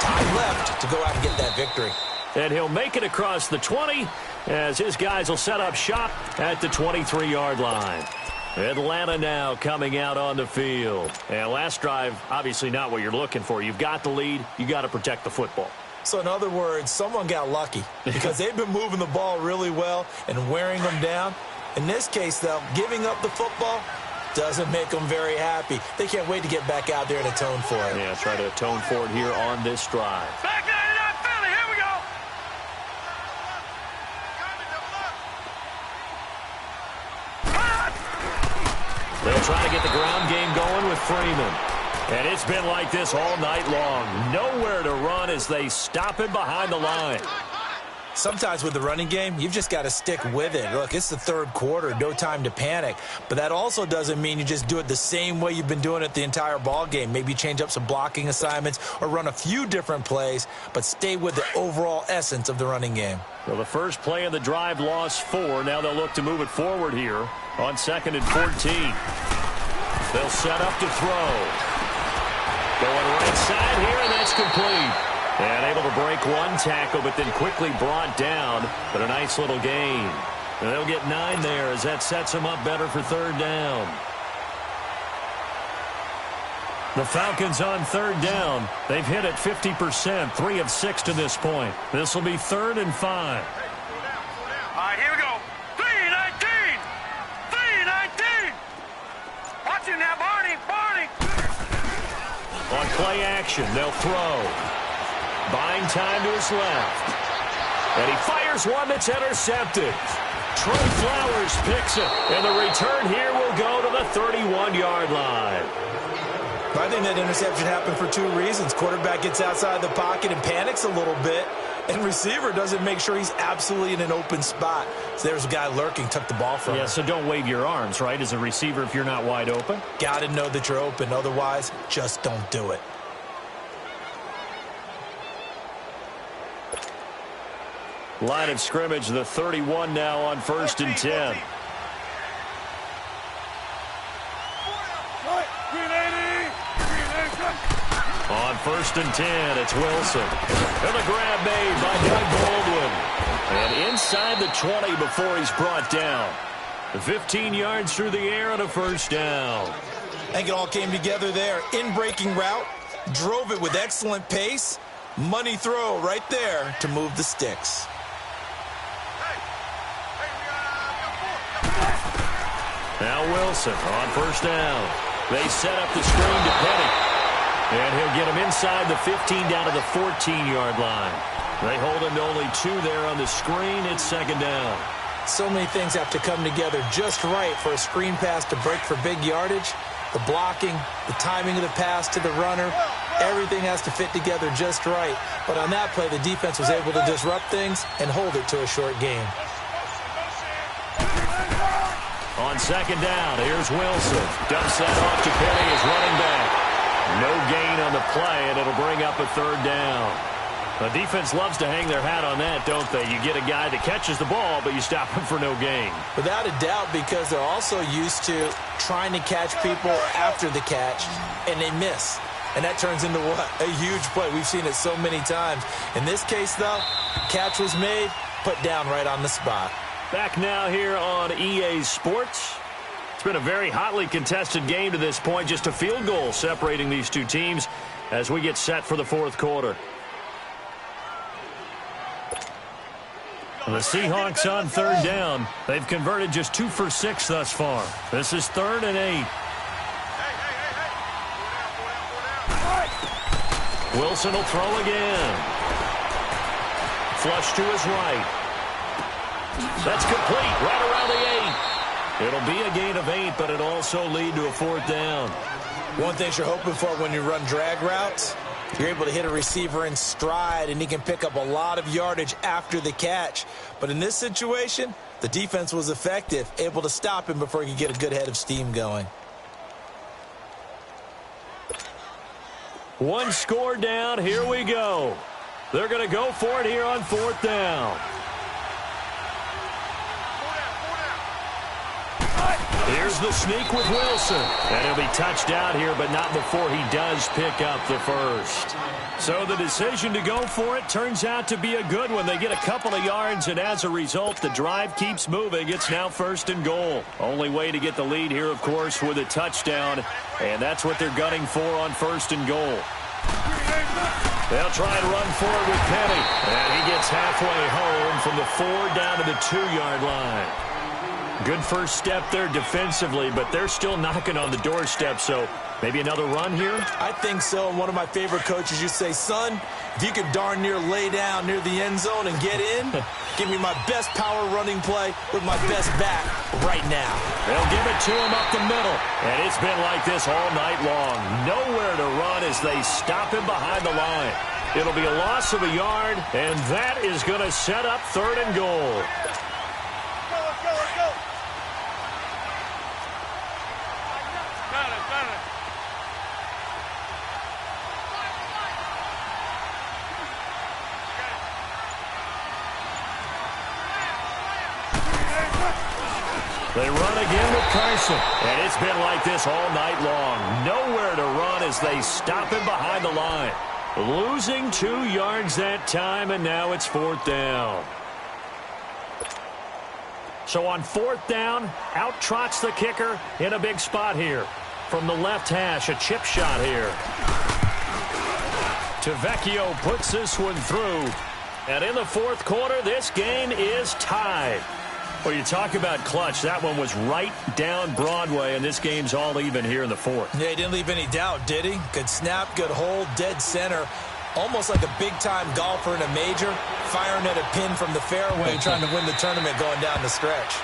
Time left to go out and get that victory. And he'll make it across the 20 as his guys will set up shop at the 23-yard line. Atlanta now coming out on the field. And last drive, obviously not what you're looking for. You've got the lead. You got to protect the football. So in other words, someone got lucky because they've been moving the ball really well and wearing them down. In this case, though, giving up the football doesn't make them very happy. They can't wait to get back out there and atone for it. Yeah, try to atone for it here on this drive. Back 99 Philly, here we go. They'll try to get the ground game going with Freeman. And it's been like this all night long. Nowhere to run as they stop him behind the line. Sometimes with the running game, you've just got to stick with it. Look, it's the third quarter, no time to panic. But that also doesn't mean you just do it the same way you've been doing it the entire ball game. Maybe change up some blocking assignments or run a few different plays, but stay with the overall essence of the running game. Well, the first play of the drive lost 4. Now they'll look to move it forward here on 2nd and 14. They'll set up to throw. Going right side here, and that's complete. And able to break 1 tackle, but then quickly brought down. But a nice little gain. And they'll get 9 there as that sets them up better for 3rd down. The Falcons on 3rd down. They've hit it 50%, 3 of 6 to this point. This will be 3rd and 5. All right, here we go. 3-19. 3-19. Watch it now, Barney. Barney. On play action, they'll throw. Buying time to his left. And he fires one that's intercepted. Trey Flowers picks it. And the return here will go to the 31-yard line. I think that interception happened for 2 reasons. Quarterback gets outside the pocket and panics a little bit. And receiver doesn't make sure he's absolutely in an open spot. So there's a guy lurking, took the ball from him. Yeah, so don't wave your arms, right, as a receiver if you're not wide open. Got to know that you're open. Otherwise, just don't do it. Line of scrimmage, the 31 now on 1st and 10. On 1st and 10, it's Wilson. And the grab made by Doug Baldwin. And inside the 20 before he's brought down. 15 yards through the air and a 1st down. I think it all came together there. In-breaking route, drove it with excellent pace. Money throw right there to move the sticks. Now Wilson on 1st down. They set up the screen to Petty. And he'll get him inside the 15 down to the 14-yard line. They hold him to only 2 there on the screen. It's 2nd down. So many things have to come together just right for a screen pass to break for big yardage. The blocking, the timing of the pass to the runner, everything has to fit together just right. But on that play, the defense was able to disrupt things and hold it to a short game. On 2nd down, here's Wilson. Dumps that off to Petty as running back. No gain on the play, and it'll bring up a 3rd down. The defense loves to hang their hat on that, don't they? You get a guy that catches the ball, but you stop him for no gain. Without a doubt, because they're also used to trying to catch people after the catch, and they miss. And that turns into what? A huge play. We've seen it so many times. In this case, though, catch was made, put down right on the spot. Back now here on EA Sports. It's been a very hotly contested game to this point. Just a field goal separating these 2 teams as we get set for the 4th quarter. The Seahawks on 3rd down. They've converted just 2 for 6 thus far. This is 3rd and 8. Wilson will throw again. Flush to his right. That's complete right around the 8. It'll be a gain of 8, but it'll also lead to a 4th down. One thing you're hoping for when you run drag routes, you're able to hit a receiver in stride, and he can pick up a lot of yardage after the catch. But in this situation, the defense was effective, able to stop him before he could get a good head of steam going. One score down. Here we go. They're going to go for it here on 4th down. Here's the sneak with Wilson. And he'll be touched out here, but not before he does pick up the first. So the decision to go for it turns out to be a good one. They get a couple of yards, and as a result, the drive keeps moving. It's now 1st and goal. Only way to get the lead here, of course, with a touchdown. And that's what they're gunning for on 1st and goal. They'll try and run forward with Penny. And he gets halfway home from the 4 down to the 2-yard line. Good first step there defensively, but they're still knocking on the doorstep, so maybe another run here? I think so, and one of my favorite coaches used to say, son, if you could darn near lay down near the end zone and get in, give me my best power running play with my best back right now. They'll give it to him up the middle, and it's been like this all night long. Nowhere to run as they stop him behind the line. It'll be a loss of a yard, and that is going to set up 3rd and goal. They run again with Carson, and it's been like this all night long. Nowhere to run as they stop him behind the line. Losing 2 yards that time, and now it's 4th down. So on 4th down, out trots the kicker in a big spot here. From the left hash, a chip shot here. Tavecchio puts this one through. And in the 4th quarter, this game is tied. Well, you talk about clutch. That one was right down Broadway, and this game's all even here in the 4th. Yeah, he didn't leave any doubt, did he? Good snap, good hold, dead center. Almost like a big-time golfer in a major, firing at a pin from the fairway, trying to win the tournament going down the stretch.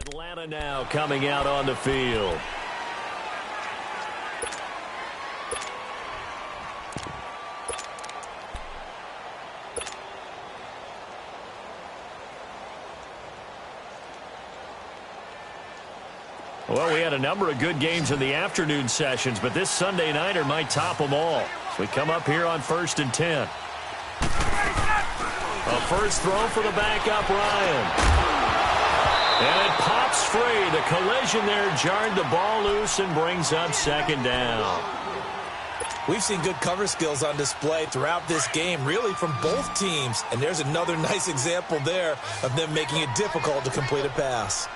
Atlanta now coming out on the field. Well, we had a number of good games in the afternoon sessions, but this Sunday nighter might top them all. So we come up here on 1st and 10. A first throw for the backup, Ryan. And it pops free. The collision there jarred the ball loose and brings up 2nd down. We've seen good cover skills on display throughout this game, really from both teams. And there's another nice example there of them making it difficult to complete a pass.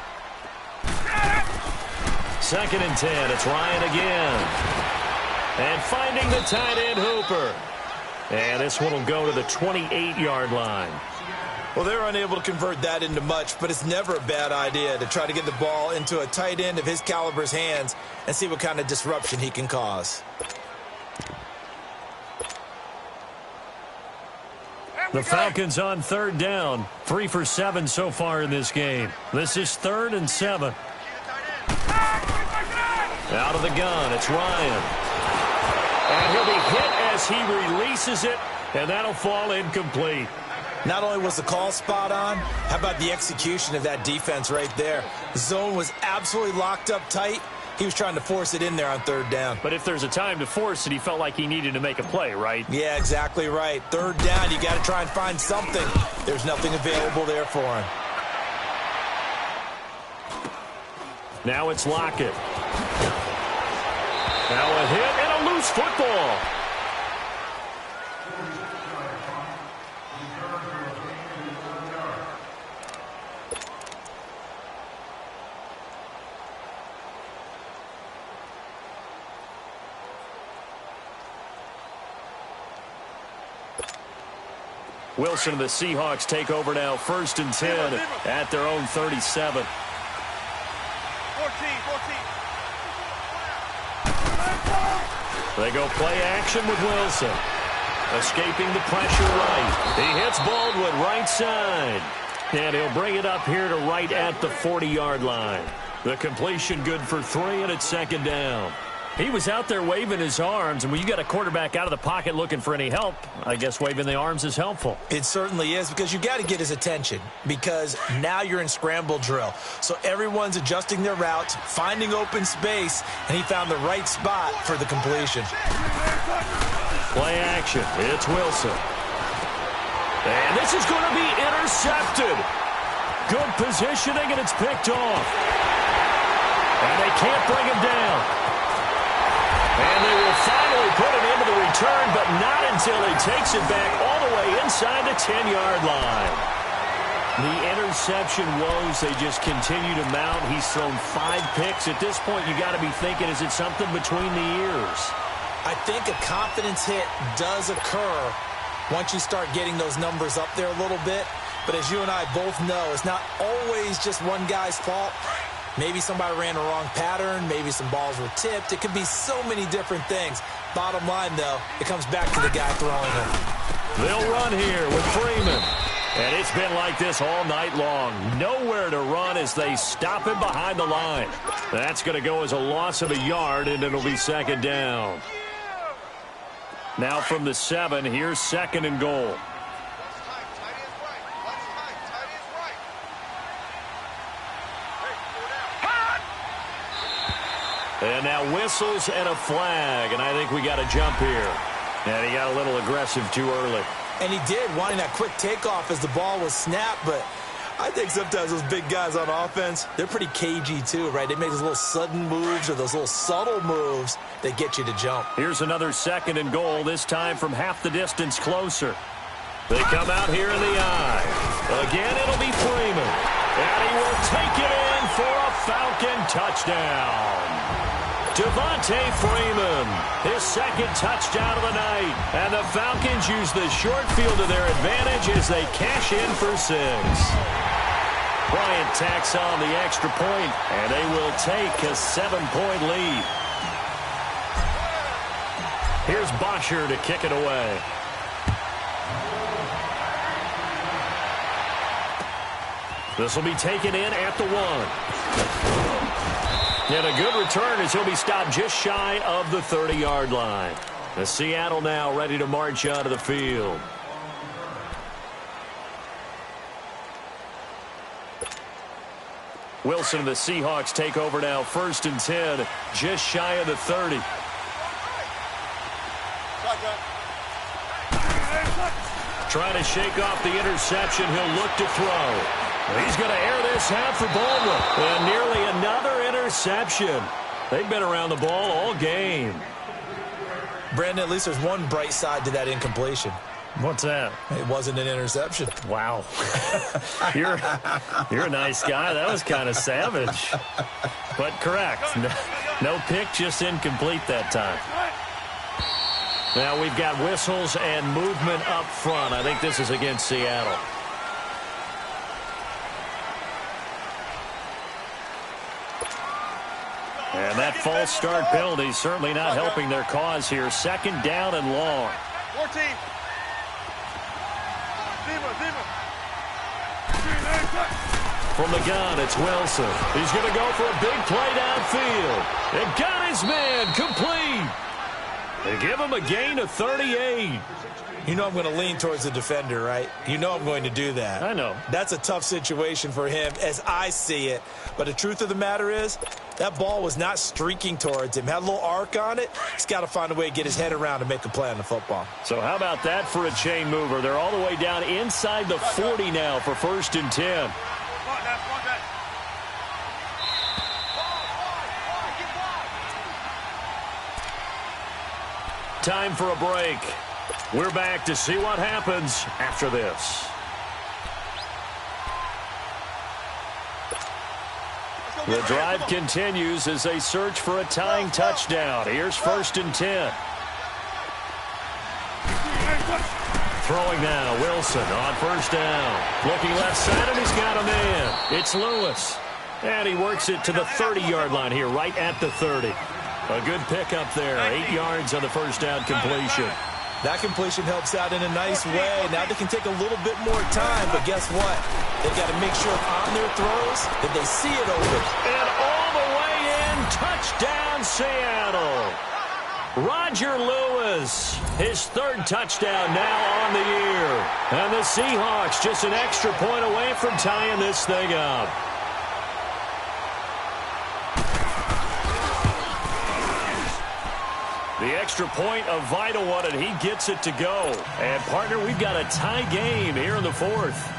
2nd and 10. It's Ryan again. And finding the tight end, Hooper. And this one will go to the 28-yard line. Well, they're unable to convert that into much, but it's never a bad idea to try to get the ball into a tight end of his caliber's hands and see what kind of disruption he can cause. The Falcons on 3rd down. 3 for 7 so far in this game. This is 3rd and 7. Out of the gun, it's Ryan. And he'll be hit as he releases it, and that'll fall incomplete. Not only was the call spot on, how about the execution of that defense right there? The zone was absolutely locked up tight. He was trying to force it in there on 3rd down. But if there's a time to force it, he felt like he needed to make a play, right? Yeah, exactly right. 3rd down, you got to try and find something. There's nothing available there for him. Now it's Lockett. Now a hit and a loose football. Wilson and the Seahawks take over now, 1st and 10 at their own 37. 14. They go play action with Wilson. Escaping the pressure right. He hits Baldwin right side. And he'll bring it up here to right at the 40-yard line. The completion good for 3, and it's second down. He was out there waving his arms, and when you got a quarterback out of the pocket looking for any help, I guess waving the arms is helpful. It certainly is, because you got to get his attention, because now you're in scramble drill. So everyone's adjusting their routes, finding open space, and he found the right spot for the completion. Play action. It's Wilson. And this is going to be intercepted. Good positioning, and it's picked off. And they can't bring him down. And they will finally put it into the return, but not until he takes it back all the way inside the 10-yard line. The interception woes, they just continue to mount. He's thrown 5 picks. At this point, you got to be thinking, is it something between the ears? I think a confidence hit does occur once you start getting those numbers up there a little bit. But as you and I both know, it's not always just one guy's fault. Maybe somebody ran the wrong pattern. Maybe some balls were tipped. It could be so many different things. Bottom line, though, it comes back to the guy throwing it. They'll run here with Freeman. And it's been like this all night long. Nowhere to run as they stop him behind the line. That's going to go as a loss of a yard, and it'll be second down. Now from the 7, here's second and goal. And now whistles and a flag, and I think we got a jump here. And he got a little aggressive too early. And he did, wanting that quick takeoff as the ball was snapped, but I think sometimes those big guys on offense, they're pretty cagey too, right? They make those little sudden moves or those little subtle moves that get you to jump. Here's another second and goal, this time from half the distance closer. They come out here in the eye. Again, it'll be Freeman. And he will take it in for a Falcon touchdown. Devontae Freeman, his second touchdown of the night. And the Falcons use the short field to their advantage as they cash in for 6. Bryant tacks on the extra point, and they will take a 7-point lead. Here's Bosher to kick it away. This will be taken in at the 1. And a good return as he'll be stopped just shy of the 30-yard line. The Seattle now ready to march out of the field. Wilson and the Seahawks take over now, 1st and 10, just shy of the 30. Trying to shake off the interception. He'll look to throw. He's going to air this out for Baldwin. And nearly another interception. They've been around the ball all game. Brandon, at least there's one bright side to that incompletion. What's that? It wasn't an interception. Wow. You're a nice guy. That was kind of savage. But correct. No pick, just incomplete that time. Now we've got whistles and movement up front. I think this is against Seattle. And that false start penalty certainly not helping their cause here. Second down and long. 14. From the gun, it's Wilson. He's going to go for a big play downfield. And got his man complete. They give him a gain of 38. You know I'm going to lean towards the defender, right? You know I'm going to do that. I know. That's a tough situation for him as I see it. But the truth of the matter is, that ball was not streaking towards him. Had a little arc on it. He's got to find a way to get his head around and make a play on the football. So how about that for a chain mover? They're all the way down inside the 40 now for 1st and 10. Time for a break. We're back to see what happens after this. The drive continues as they search for a tying touchdown. Here's 1st and 10. Throwing now, Wilson on 1st down. Looking left side, and he's got a man. It's Lewis. And he works it to the 30-yard line here, right at the 30. A good pickup there. 8 yards on the first down completion. That completion helps out in a nice way. Now they can take a little bit more time, but guess what? They've got to make sure on their throws that they see it open. And all the way in, touchdown Seattle. Roger Lewis, his 3rd touchdown now on the year. And the Seahawks just an extra point away from tying this thing up. The extra point, a vital one, and he gets it to go. And, partner, we've got a tie game here in the 4th.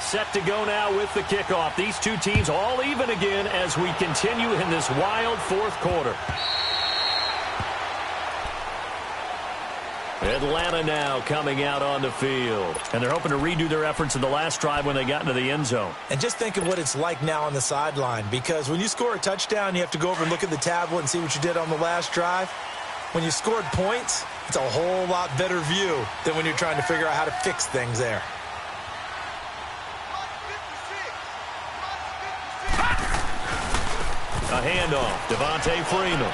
Set to go now with the kickoff. These two teams all even again as we continue in this wild 4th quarter. Atlanta now coming out on the field. And they're hoping to redo their efforts in the last drive when they got into the end zone. And just think of what it's like now on the sideline, because when you score a touchdown, you have to go over and look at the tablet and see what you did on the last drive. When you scored points, it's a whole lot better view than when you're trying to figure out how to fix things there. A handoff, Devontae Freeman.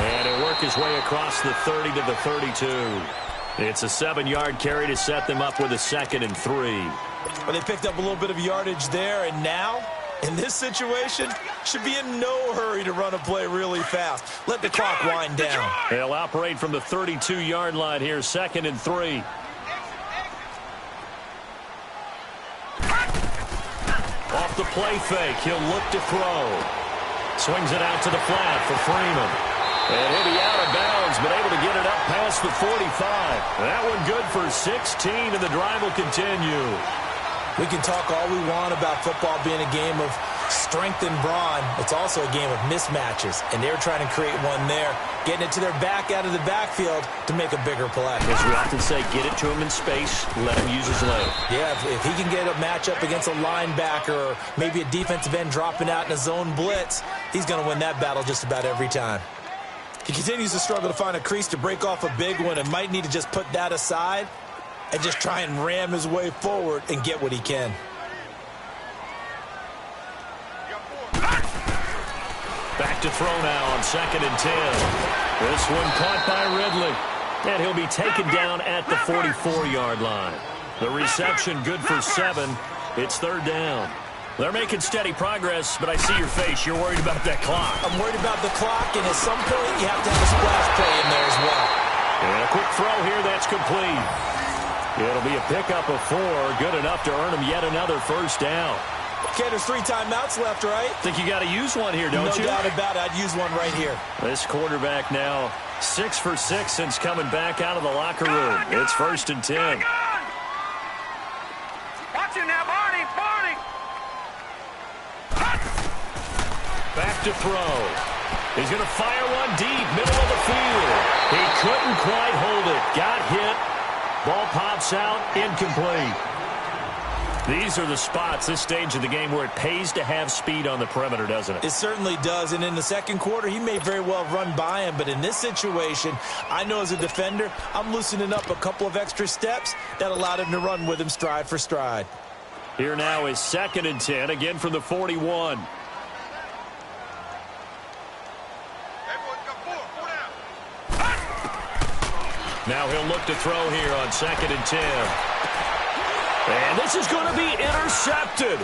And he'll work his way across the 30 to the 32. It's a 7-yard carry to set them up with a 2nd and 3. Well, they picked up a little bit of yardage there, and now, in this situation, should be in no hurry to run a play really fast. Let the clock wind down. They'll operate from the 32-yard line here, 2nd and 3. Off the play fake, he'll look to throw. Swings it out to the flat for Freeman. And he'll be out of bounds, but able to get it up past the 45. That one good for 16, and the drive will continue. We can talk all we want about football being a game of strength and brawn. It's also a game of mismatches, and they're trying to create one there, getting it to their back out of the backfield to make a bigger play. As we often say, get it to him in space, let him use his leg. Yeah, if he can get a matchup against a linebacker or maybe a defensive end dropping out in a zone blitz, he's going to win that battle just about every time. He continues to struggle to find a crease to break off a big one and might need to just put that aside and just try and ram his way forward and get what he can. Back to throw now on 2nd and 10. This one caught by Ridley. And he'll be taken down at the 44-yard line. The reception good for 7. It's 3rd down. They're making steady progress, but I see your face. You're worried about that clock. I'm worried about the clock, and at some point you have to have a splash play in there as well. And a quick throw here, that's complete. It'll be a pickup of 4, good enough to earn him yet another 1st down. Okay, there's 3 timeouts left, right? Think you got to use one here, don't you? No doubt about it. I'd use one right here. This quarterback now 6 for 6 since coming back out of the locker room. It's 1st and 10. Watch him now, Barney. Back to throw. He's going to fire one deep, middle of the field. He couldn't quite hold it. Got hit. Ball pops out, incomplete. These are the spots, this stage of the game, where it pays to have speed on the perimeter, doesn't it? It certainly does, and in the 2nd quarter, he may very well run by him, but in this situation, I know as a defender, I'm loosening up a couple of extra steps that allowed him to run with him stride for stride. Here now is 2nd and 10, again from the 41. Now he'll look to throw here on 2nd and 10. And this is going to be intercepted.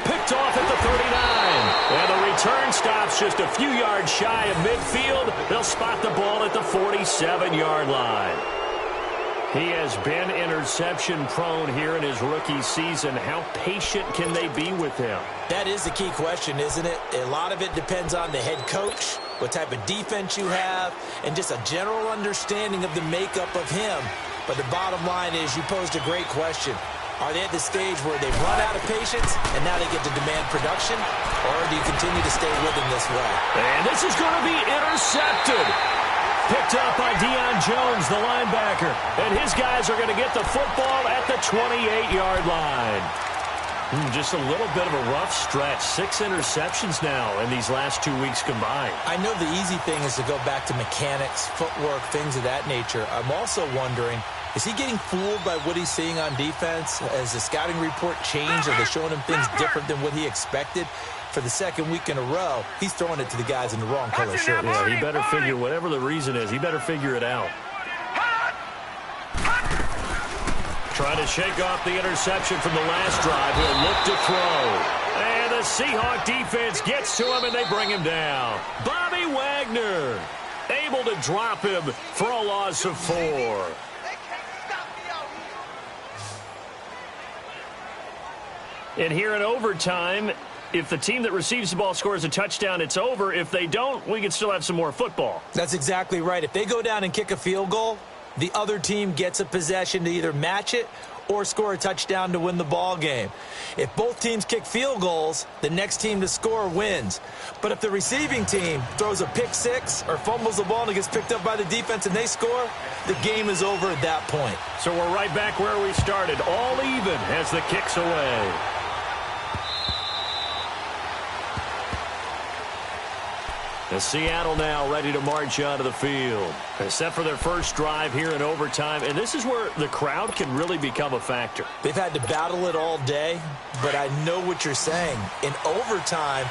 Picked off at the 39. And the return stops just a few yards shy of midfield. They'll spot the ball at the 47-yard line. He has been interception-prone here in his rookie season. How patient can they be with him? That is the key question, isn't it? A lot of it depends on the head coach, what type of defense you have, and just a general understanding of the makeup of him. But the bottom line is you posed a great question. Are they at the stage where they've run out of patience and now they get to demand production? Or do you continue to stay with him this way? And this is going to be intercepted. Picked Picked up by Deion Jones, the linebacker. And his guys are going to get the football at the 28-yard line. Just a little bit of a rough stretch. 6 interceptions now in these last 2 weeks combined. I know the easy thing is to go back to mechanics, footwork, things of that nature. I'm also wondering, is he getting fooled by what he's seeing on defense? Has the scouting report changed? Are they showing him things different than what he expected? For the second week in a row, he's throwing it to the guys in the wrong color shirt. Yeah, he better figure, whatever the reason is, he better figure it out. Trying to shake off the interception from the last drive. He'll look to throw. And the Seahawk defense gets to him, and they bring him down. Bobby Wagner able to drop him for a loss of 4. And here in overtime, if the team that receives the ball scores a touchdown, it's over. If they don't, we can still have some more football. That's exactly right. If they go down and kick a field goal, the other team gets a possession to either match it or score a touchdown to win the ball game. If both teams kick field goals, the next team to score wins. But if the receiving team throws a pick six or fumbles the ball and it gets picked up by the defense and they score, the game is over at that point. So we're right back where we started, all even as the kick's away. And Seattle now ready to march onto the field. They're set for their first drive here in overtime, and this is where the crowd can really become a factor. They've had to battle it all day, but I know what you're saying. In overtime,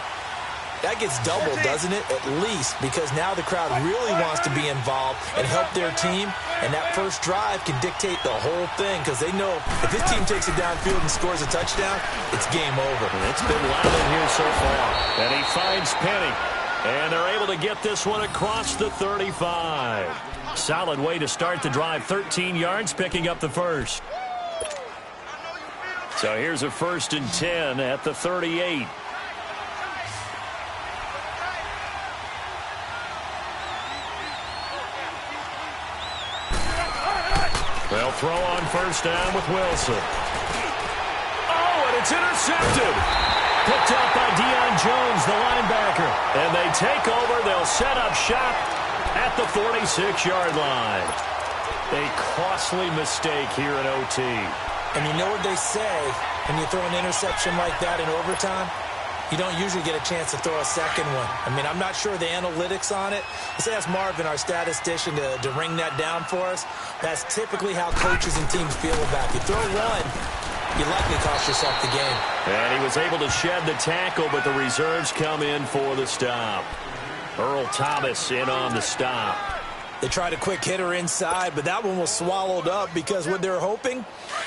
that gets doubled, doesn't it? At least, because now the crowd really wants to be involved and help their team, and that first drive can dictate the whole thing because they know if this team takes it downfield and scores a touchdown, it's game over. And it's been loud in here so far. And he finds Penny. And they're able to get this one across the 35. Solid way to start the drive. 13 yards, picking up the first. So here's a 1st and 10 at the 38. They'll throw on first down with Wilson. Oh, and it's intercepted. Picked up by Deion Jones, the linebacker. And they take over. They'll set up shop at the 46-yard line. A costly mistake here in OT. And you know what they say, when you throw an interception like that in overtime, you don't usually get a chance to throw a second one. I mean, I'm not sure the analytics on it. Let's ask Marvin, our statistician, to ring that down for us. That's typically how coaches and teams feel about it. You throw one, you likely cost yourself the game. And he was able to shed the tackle, but the reserves come in for the stop. Earl Thomas in on the stop. They tried a quick hitter inside, but that one was swallowed up because what they're hoping,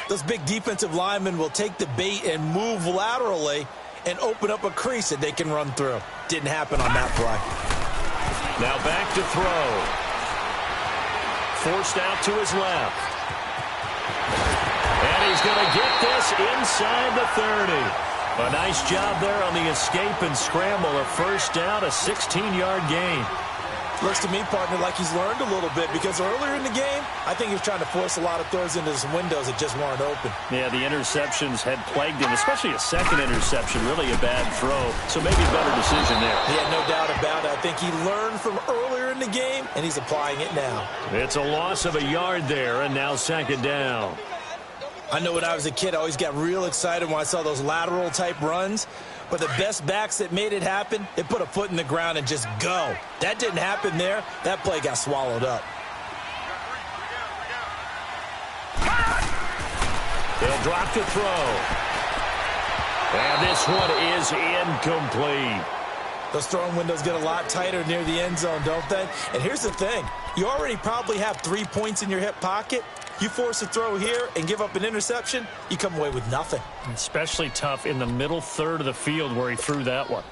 those big defensive linemen will take the bait and move laterally and open up a crease that they can run through. Didn't happen on that play. Now back to throw. Forced out to his left. And he's going to get this inside the 30. A nice job there on the escape and scramble. A first down, a 16-yard gain. Looks to me, partner, like he's learned a little bit because earlier in the game, I think he was trying to force a lot of throws into some windows that just weren't open. Yeah, the interceptions had plagued him, especially a second interception, really a bad throw. So maybe a better decision there. Yeah, no doubt about it. I think he learned from earlier in the game, and he's applying it now. It's a loss of a yard there, and now 2nd down. I know when I was a kid, I always got real excited when I saw those lateral-type runs. But the best backs that made it happen, they put a foot in the ground and just go. That didn't happen there. That play got swallowed up. They'll drop to throw. And this one is incomplete. Those throwing windows get a lot tighter near the end zone, don't they? And here's the thing. You already probably have 3 points in your hip pocket. You force a throw here and give up an interception, you come away with nothing. Especially tough in the middle third of the field where he threw that one.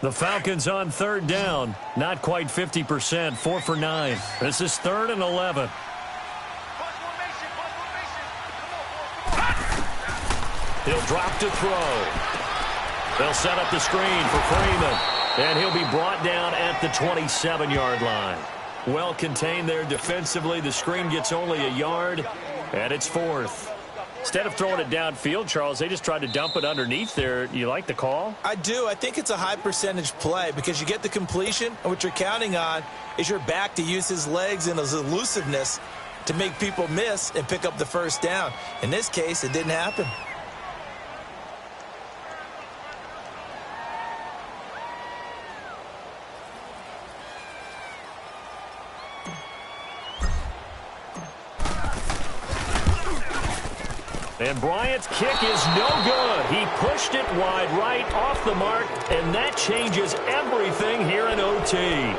The Falcons on 3rd down. Not quite 50%, 4 for 9. This is 3rd and 11. He'll drop to throw. They'll set up the screen for Freeman. And he'll be brought down at the 27-yard line. Well contained there defensively. The screen gets only a yard, and it's 4th. Instead of throwing it downfield, Charles, they just tried to dump it underneath there. You like the call? I do. I think it's a high percentage play because you get the completion, and what you're counting on is your back to use his legs and his elusiveness to make people miss and pick up the first down. In this case, it didn't happen. And Bryant's kick is no good. He pushed it wide right off the mark, and that changes everything here in OT.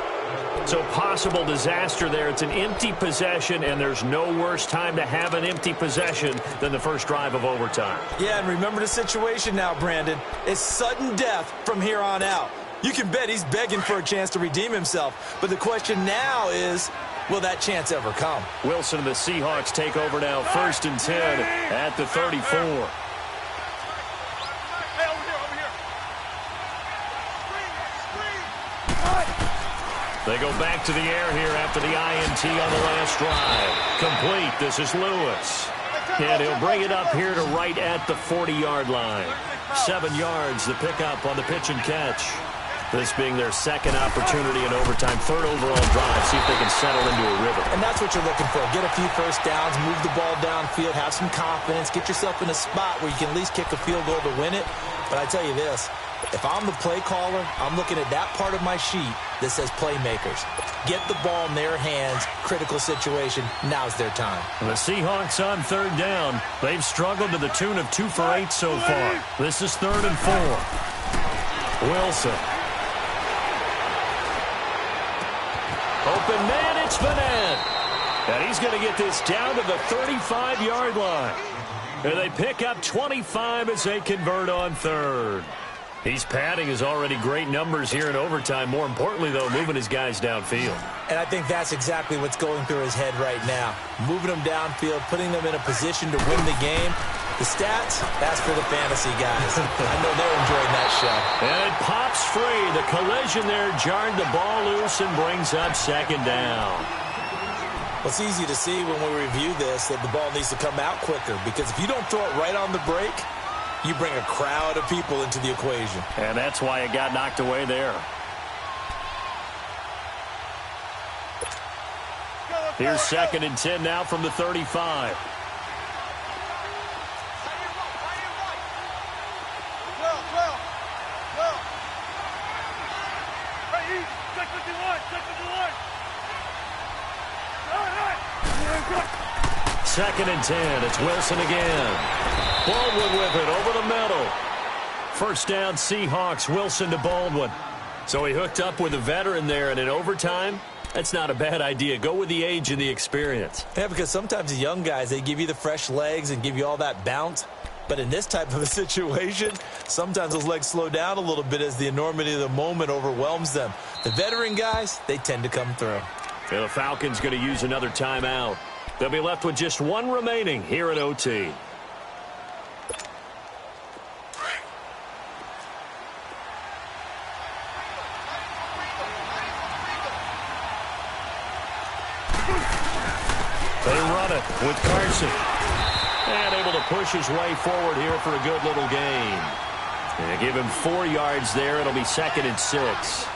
So possible disaster there. It's an empty possession, and there's no worse time to have an empty possession than the first drive of overtime. Yeah, and remember the situation now, Brandon. It's sudden death from here on out. You can bet he's begging for a chance to redeem himself. But the question now is, will that chance ever come? Wilson and the Seahawks take over now, 1st and 10 at the 34. They go back to the air here after the INT on the last drive. Complete. This is Lewis. And he'll bring it up here to right at the 40-yard line. 7 yards, the pickup on the pitch and catch. This being their second opportunity in overtime, 3rd overall drive. See if they can settle into a rhythm. And that's what you're looking for. Get a few first downs, move the ball downfield, have some confidence, get yourself in a spot where you can at least kick a field goal to win it. But I tell you this, if I'm the play caller, I'm looking at that part of my sheet that says playmakers. Get the ball in their hands, critical situation, now's their time. The Seahawks on 3rd down. They've struggled to the tune of 2 for 8 so far. This is 3rd and 4. Wilson. Open man, it's Vanette. And he's going to get this down to the 35-yard line. And they pick up 25 as they convert on 3rd. He's padding his already great numbers here in overtime. More importantly, though, moving his guys downfield. And I think that's exactly what's going through his head right now. Moving them downfield, putting them in a position to win the game. The stats, that's for the fantasy guys. I know they're enjoying that show. And it pops free. The collision there jarred the ball loose and brings up 2nd down. Well, it's easy to see when we review this that the ball needs to come out quicker because if you don't throw it right on the break, you bring a crowd of people into the equation. And that's why it got knocked away there. Here's 2nd and 10 now from the 35. Second and 10. It's Wilson again. Baldwin with it over the middle. First down, Seahawks. Wilson to Baldwin. So he hooked up with a veteran there, and in overtime, that's not a bad idea. Go with the age and the experience. Yeah, because sometimes the young guys, they give you the fresh legs and give you all that bounce. But in this type of a situation, sometimes those legs slow down a little bit as the enormity of the moment overwhelms them. The veteran guys, they tend to come through. Yeah, the Falcons going to use another timeout. They'll be left with just 1 remaining here at OT. They run it with Carson. And able to push his way forward here for a good little gain. And give him 4 yards there. It'll be 2nd and 6.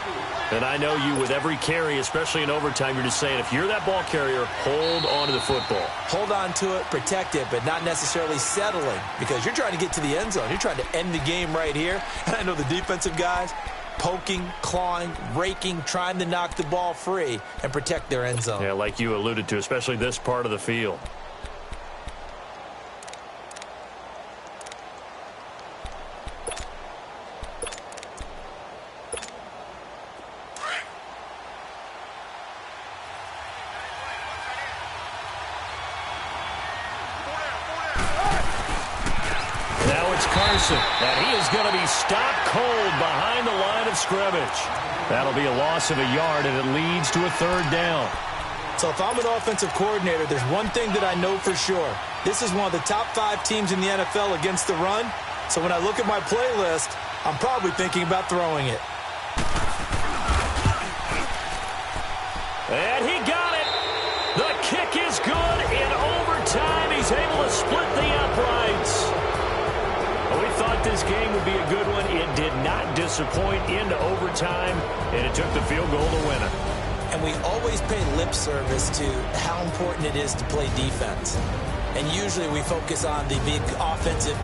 And I know you, with every carry, especially in overtime, you're just saying, if you're that ball carrier, hold on to the football. Hold on to it, protect it, but not necessarily settling because you're trying to get to the end zone. You're trying to end the game right here. And I know the defensive guys, poking, clawing, raking, trying to knock the ball free and protect their end zone. Yeah, like you alluded to, especially this part of the field. And he is going to be stopped cold behind the line of scrimmage. That'll be a loss of a yard, and it leads to a 3rd down. So if I'm an offensive coordinator, there's one thing that I know for sure. This is one of the top 5 teams in the NFL against the run. So when I look at my playlist, I'm probably thinking about throwing it. And he got it. The kick is good in overtime. He's able to split the upright. game would be a good one. It did not disappoint into overtime, and it took the field goal to win it. And we always pay lip service to how important it is to play defense. And usually we focus on the big offensive